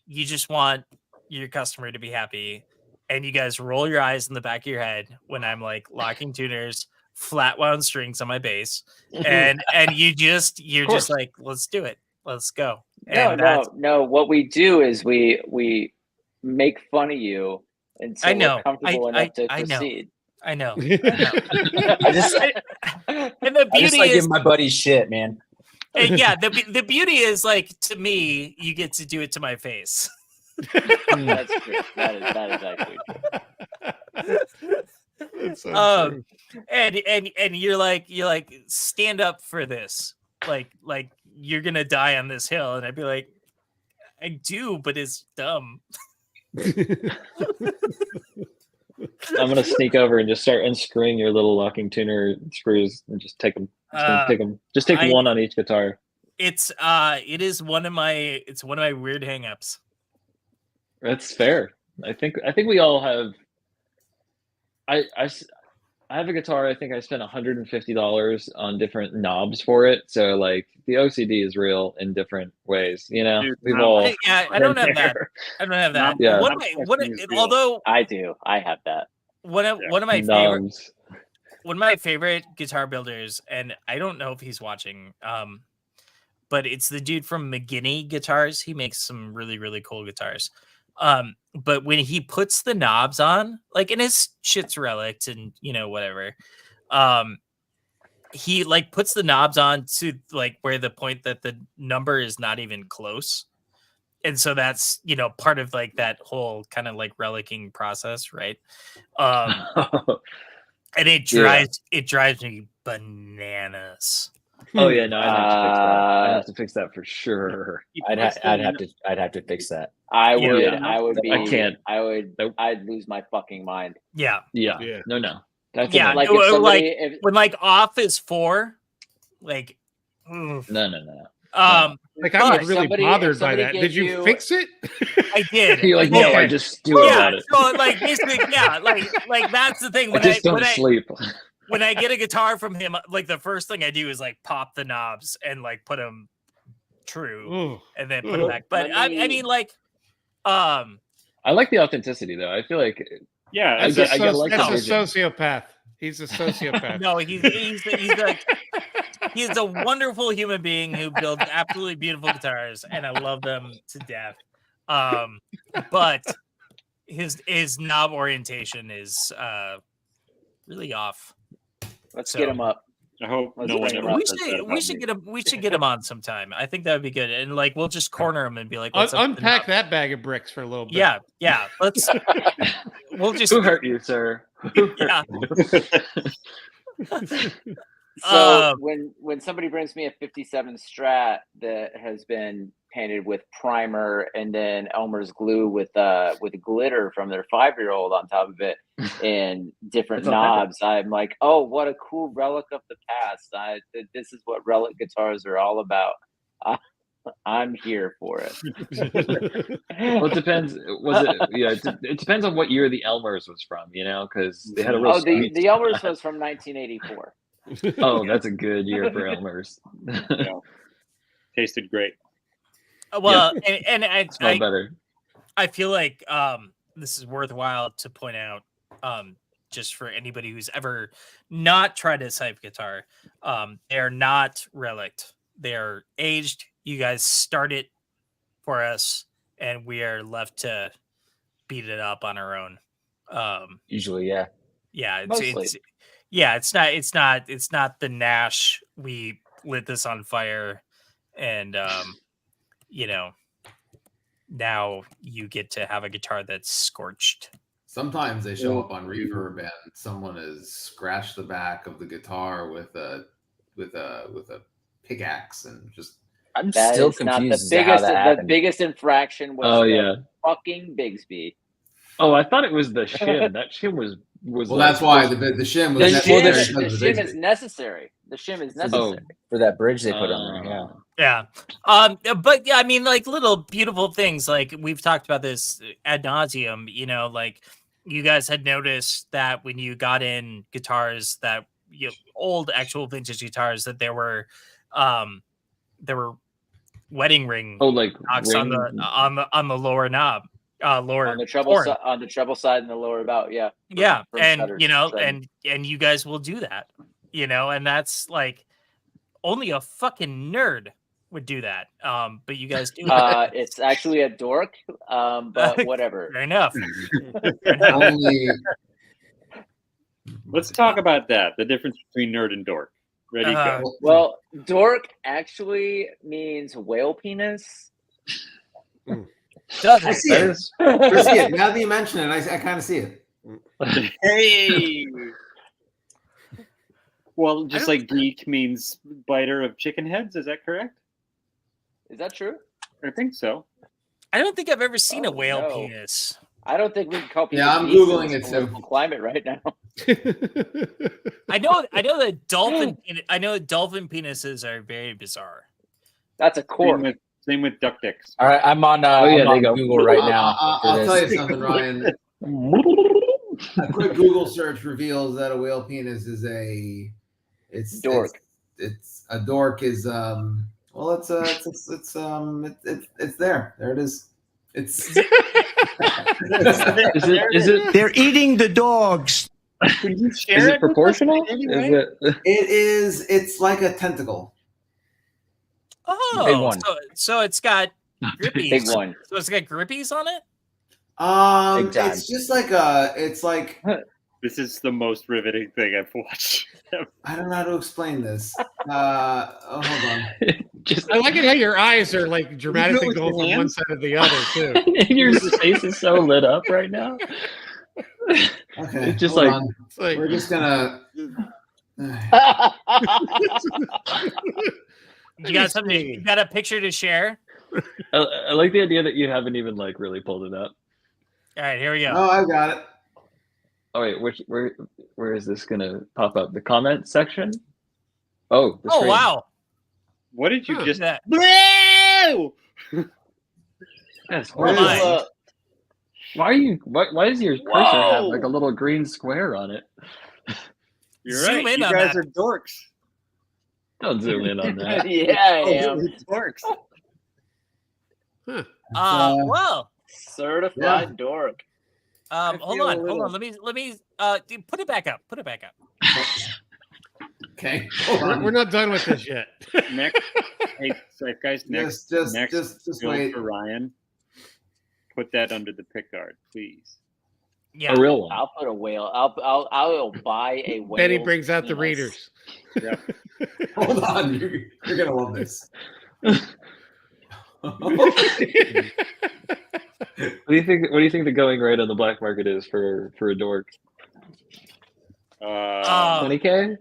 you just want your customer to be happy, and you guys roll your eyes in the back of your head when I'm like locking tuners, flat wound strings on my bass, and you're just like, let's do it, let's go. And No. What we do is we make fun of you until I know. we're comfortable I enough to know. proceed. I know. I just, And the I just beauty like is, giving my buddies shit, man. and yeah, the beauty is like to me, you get to do it to my face. That's true. That is actually true. That's so Um, true. and you're like stand up for this, like you're gonna die on this hill, and I'd be like, I do, but it's dumb. I'm gonna sneak over and just start unscrewing your little locking tuner screws and just take them. Just take one on each guitar. It is one of my weird hangups. That's fair. I think we all have. I have a guitar. I think I spent $150 on different knobs for it. So like the OCD is real in different ways. You know, Dude, we've no, all. I don't have that. I don't have that. Yeah. Although I do. I have that. one of my favorite Knobs. one of my favorite guitar builders, and I don't know if he's watching, but it's the dude from McGinney Guitars. He makes some really, really cool guitars. But when he puts the knobs on, like, and his shit's relic and whatever, he like puts the knobs on to like where the point that the number is not even close. And so that's, part of like that whole kind of like relicing process. Right. And it drives me bananas. Oh yeah, no, I'd have to fix that for sure. I'd have to fix that. I would. Yeah. I would be. I can't. I would. Nope. I'd lose my fucking mind. Yeah. Yeah. Yeah. No. That's Yeah. Like Like, if somebody, if, when like off is 4, like, oof. No. Like I'm But really somebody- bothered if by somebody that. gave Did you you- fix it? I did. You're like, I no, did. I just do it Yeah, about it. so like basically, yeah, like that's the thing. I just don't sleep. When I get a guitar from him, like the first thing I do is like pop the knobs and like put them true, Ooh. and then put them back. But Let I me- mean, like, I like the authenticity though. I feel like Yeah, I That's, get- a, like that's the a vision. sociopath. He's a sociopath. no, he's a wonderful human being who builds absolutely beautiful guitars, and I love them to death. But his knob orientation is really off. let's So- get him up. I hope Let's no one bring ever him up. says that about We should me. get him. We should get him on sometime. I think that would be good. And like, we'll just corner him and be like, What's up with the Unpack knob?" that bag of bricks for a little bit. Yeah. Let's. We'll just. who hurt you, sir? Yeah. So when somebody brings me a 57 Strat that has been painted with primer and then Elmer's glue with glitter from their 5-year-old on top of it and different That's authentic. knobs, I'm like, oh, what a cool relic of the past. This is what relic guitars are all about. I'm here for it. Well, it depends. Was it? Yeah, it depends on what year the Elmer's was from. Because they had a real. Oh, the sweet Elmer's spot. was from 1984. Oh, that's a good year for Elmer's. Tasted great. Well, and Smell better. I feel like this is worthwhile to point out, just for anybody who's ever not tried a Sype guitar. They're not relict. They're aged. You guys start it for us, and we are left to beat it up on our own. Usually, yeah. Yeah, Mostly. it's not the Nash. We lit this on fire, and now you get to have a guitar that's scorched. Sometimes they show up on Reverb and someone has scratched the back of the guitar with a pickaxe and just. I'm That still is not confused the as to how biggest. that The happened. biggest infraction was Oh the yeah. fucking Bigsby. Oh, I thought it was the shim. That shim was. Well, like- that's why the shim was The necessary shim, because the of the shim Bigsby. is necessary. The shim is necessary. For that bridge they put on there, yeah. Yeah. But yeah, I mean, like little beautiful things. Like we've talked about this ad nauseum. Like you guys had noticed that when you got in guitars that old actual vintage guitars that there were wedding ring Oh, like knocks on the lower knob, lower On the treble horn. on the treble side and the lower bout, yeah. Yeah, From and Shutters, and you guys will do that, and that's like only a fucking nerd would do that. But you guys do it. It's actually a dork, but whatever. Fair enough. Only Let's talk about that. The difference between nerd and dork. Ready? Go. Well, dork actually means whale penis. Does I it? see it. I see it. Now that you mention it, I kind of see it. Hey. Well, just don't- like geek means biter of chicken heads. Is that correct? Is that true? I think so. I don't think I've ever seen a Oh, whale no. penis. I don't think we can call people. Yeah, I'm geeks in Googling this it, too. political climate right now. I know that dolphin penises are very bizarre. That's a core. Same with duck dicks. All right, I'm on. yeah, I'm there on you go. Google right now. for I'll this. tell you something, Ryan. A quick Google search reveals that a whale penis is it's Dork. It's a dork is well it's there. There it is. It's Is it They're eating the dogs. Can you is share it proportional? Anyway? it's like a tentacle. Big Oh, one. so it's got grippies. Big one. So it's got grippies on it. Big time. It's just like it's like This is the most riveting thing I've watched. I don't know how to explain this. Hold on. Just I like it how your eyes are like dramatically with going your from one hands? side to the other too. your face is so lit up right now. Okay, It's just hold like- on. It's like, We're just gonna. You got something? You got a picture to share? I like the idea that you haven't even like really pulled it up. All right, here we go. Oh, I've got it. Oh wait, where is this gonna pop up? The comment section? Oh, the Oh screen. wow! What did you Huh. just? That- That's Where's, horrifying. Why are you? Why does your cursor have Whoa. like a little green square on it? You're Zoom right. in You on guys that. are dorks. Don't zoom in on that. yeah, I am. It works. well, Certified dork. hold feel on, a hold little- on. Let me put it back up. Put it back up. Okay, hold on. we're not done with this yet. Next, hey, so guys, next, Just bill wait. for Ryan. Put that under the pick guard, please. Yeah. A real one. I'll put a whale. I'll buy a whale. Benny brings out the penis. readers. Hold on, you're gonna love this. What do you think? What do you think the going rate on the black market is for a dork? 20K?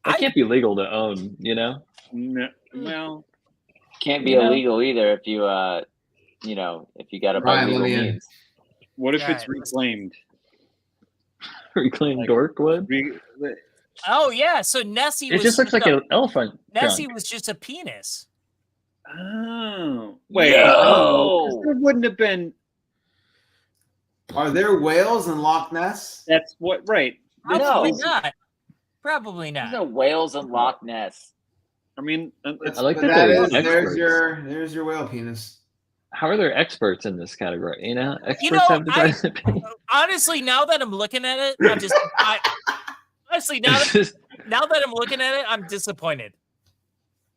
That can't be legal to own, you know? No, well, Can't be Yeah. illegal either if you if you got to buy Ryan, let legal me in. means. what if Yeah, it's reclaimed? Reclaimed Like- dork wood. Oh yeah. So Nessie. It was just looks like a, an elephant. Nessie trunk. was just a penis. Oh, wait. No. There wouldn't have been. Are there whales in Loch Ness? That's what. Right. Probably No. not. Probably There's not. no whales in Loch Ness. I mean, I like But that that there's is, experts. there's your whale penis. How are there experts in this category? You know, experts know, have different opinions. Honestly, now that I'm looking at it, honestly now that I'm looking at it, I'm disappointed.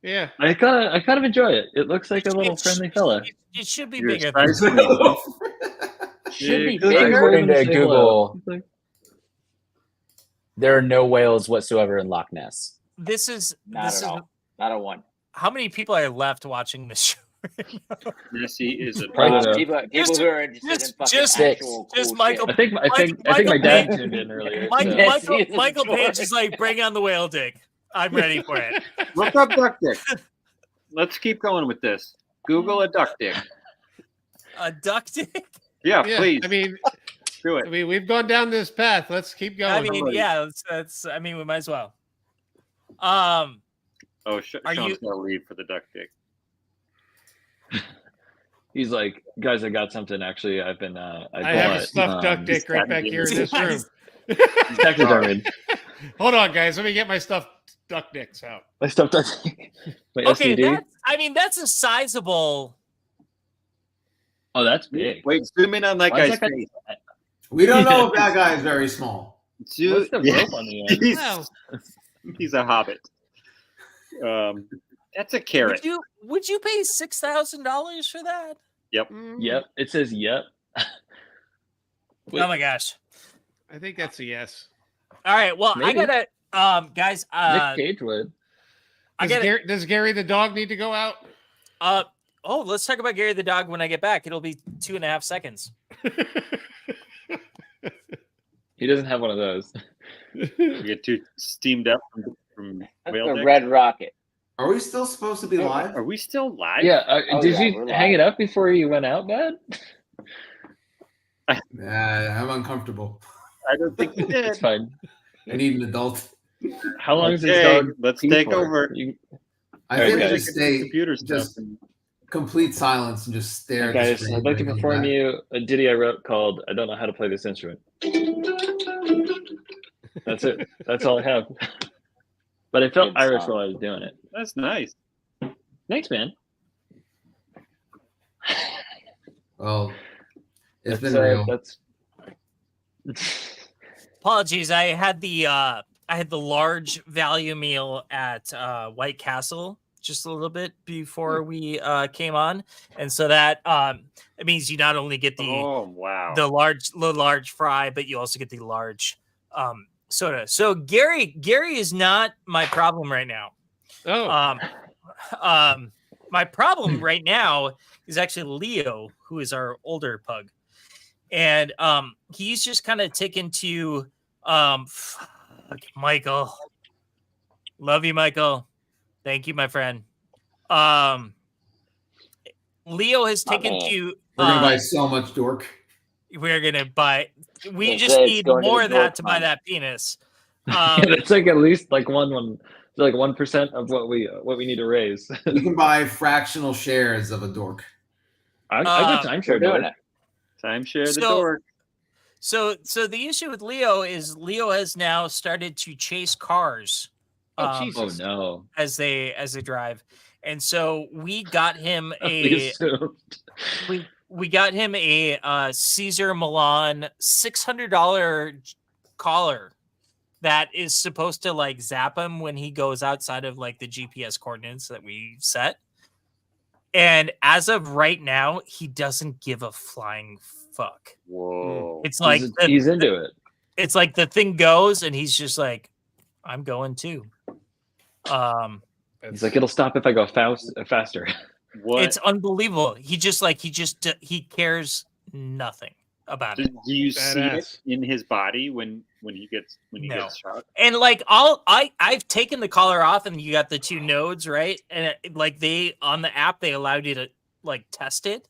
Yeah. I kind of enjoy it. It looks like a little friendly fella. It should be You're bigger than excited. Should be It looks like bigger. we're According gonna to say hello. Google, It's like- there are no whales whatsoever in Loch Ness. this is Not this at is all. Not a one. how many people are left watching this show? Nessie is a. I don't know. People Just- who are interested in fucking just- actual just cool Michael- shit. I think my Michael dad Page- tuned in earlier. Michael, so- Yes, Michael, he is a Michael Page dork. is like, bring on the whale dick. I'm ready for it. Look up duck dick. Let's keep going with this. Google a duck dick. A duck dick? Yeah, Yeah. please I mean, do it. we've gone down this path. Let's keep going. I mean, yeah, that's. I mean, we might as well. Oh, Are Sean's you- gonna leave for the duck dick. He's like, guys, I got something. Actually, I've been. I have a bought, stuffed duck dick right back here in this room. taxidermied. Hold on, guys. Let me get my stuffed duck dicks out. My stuffed duck dick. My Okay, STD. that's a sizable. Oh, that's big. Wait, zoom in on that Why is guy's that guy- face. We don't know if that guy is very small. What's the Yeah, rope on the end? he's, Well, he's a hobbit. That's a carrot. Would you pay $6,000 for that? mm, Yep. It says yep. Wait. Oh my gosh! I think that's a yes. All right, well, Maybe. I gotta, guys. Nick Cage would. I Does, gotta. Does Gary the dog need to go out? Oh, let's talk about Gary the dog when I get back. It'll be 2.5 seconds. He doesn't have one of those. We get too steamed up from whale The dick. Red Rocket. Are we still supposed to be live? Are we still live? Yeah. Oh, Did yeah, you we're hang live. it up before you went out, Dad? I'm uncomfortable. I don't think we did. It's fine. I need an adult. How long is this Okay, dog? let's pee take for? over. I Alright, think I guys. just stay Computer stuff. just complete silence and just stare at the Guys, screen. I'd like to when I go perform back. you a ditty I wrote called "I Don't Know How to Play This Instrument." That's it. That's all I have. But I felt Good Irish song. while I was doing it. That's nice. Thanks, man. Well, it's been That's, real. That's Apologies, I had the large value meal at White Castle just a little bit before we came on, and so that it means you not only get the Oh wow. the large fry, but you also get the large soda. So Gary is not my problem right now. Oh, My problem right now is actually Leo, who is our older pug, and he's just kind of taken to Michael. Love you, Michael. Thank you, my friend. Leo has taken man. to. We're gonna buy so much dork. We're gonna buy. We They just say it's need going to more the of that dork to buy fund. that penis. it's like at least like like 1% of what we need to raise. You can buy fractional shares of a dork. I Uh, good time We're share doing dork. it. Timeshare the So- dork. So the issue with Leo is Leo has now started to chase cars. Oh, Jesus. Oh no! As they drive, and so we got him We assumed. we got him a Caesar Milan $600 collar that is supposed to like zap him when he goes outside of like the GPS coordinates that we set. And as of right now, he doesn't give a flying fuck. Whoa. It's like He's into it. it's like the thing goes and he's just like, I'm going too. He's like, it'll stop if I go faster. What? It's unbelievable. He he cares nothing about do, it. do you see it Badass. in his body when he gets No. shot? And like I've taken the collar off and you got the two nodes, right? And like they on the app they allowed you to like test it.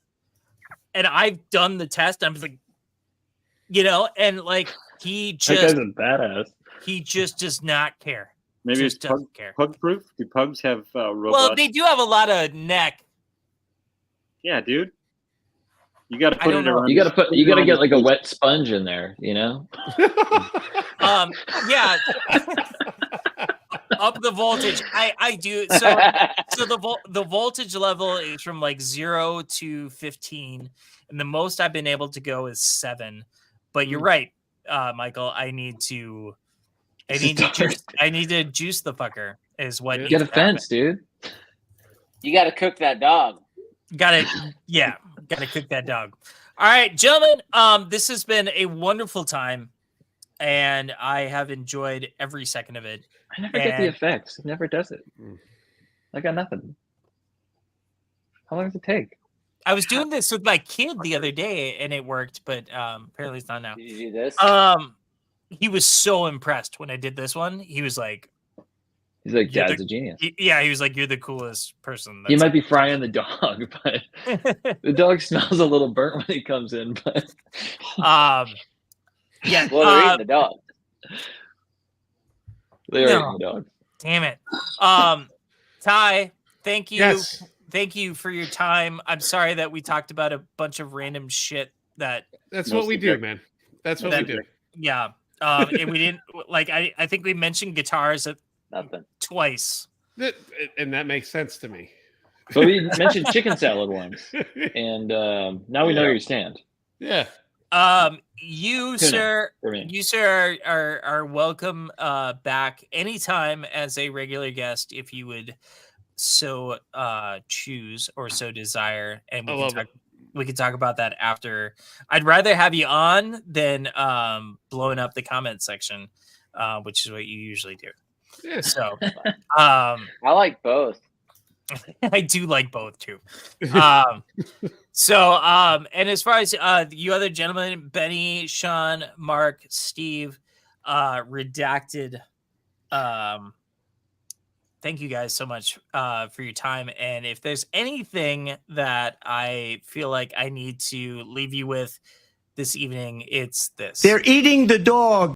And I've done the test. I'm like, and like he That guy's just a badass. he just does not care. Maybe Just it's pug, doesn't care. pug proof. Do pugs have robust? Well, they do have a lot of neck. Yeah, dude. You got to I put don't it know. around. You gotta get like a wet sponge in there, you know? Yeah. Up the voltage. I do so the voltage level is from like 0 to 15 and the most I've been able to go is 7. But you're right, Michael, I need to juice the fucker is what needs Get a to happen. fence, dude. You got to cook that dog. Gotta cook that dog. All right, gentlemen, this has been a wonderful time and I have enjoyed every second of it. I never get the And- effects. It never does it. I got nothing. How long does it take? I was doing this with my kid the other day and it worked, but apparently it's not now. Did you do this? He was so impressed when I did this one. He was like, He's like, Yeah, Dad's a genius. yeah, he was like, you're the coolest person. He might be frying the dog, but the dog smells a little burnt when he comes in. But Yeah. Well, they're eating the dog. they are No. eating the dog. Damn it. Ty, thank you. Yes. Thank you for your time. I'm sorry that we talked about a bunch of random shit that, That's what we do, Mostly man. That's what That- we do. yeah. And we didn't like, I think we mentioned guitars Nothing. twice. And that makes sense to me. But we mentioned chicken salad once, and now we know your stand. Yeah. You, Tuna, sir, for me. you, sir, are welcome back anytime as a regular guest if you would so choose or so desire, and I love it. we can talk about that after. I'd rather have you on than blowing up the comment section, which is what you usually do. Yeah. So I like both. I do like both too. And as far as you other gentlemen, Benny, Sean, Mark, Steve, redacted. Thank you guys so much for your time. And if there's anything that I feel like I need to leave you with this evening, it's this. They're eating the dog.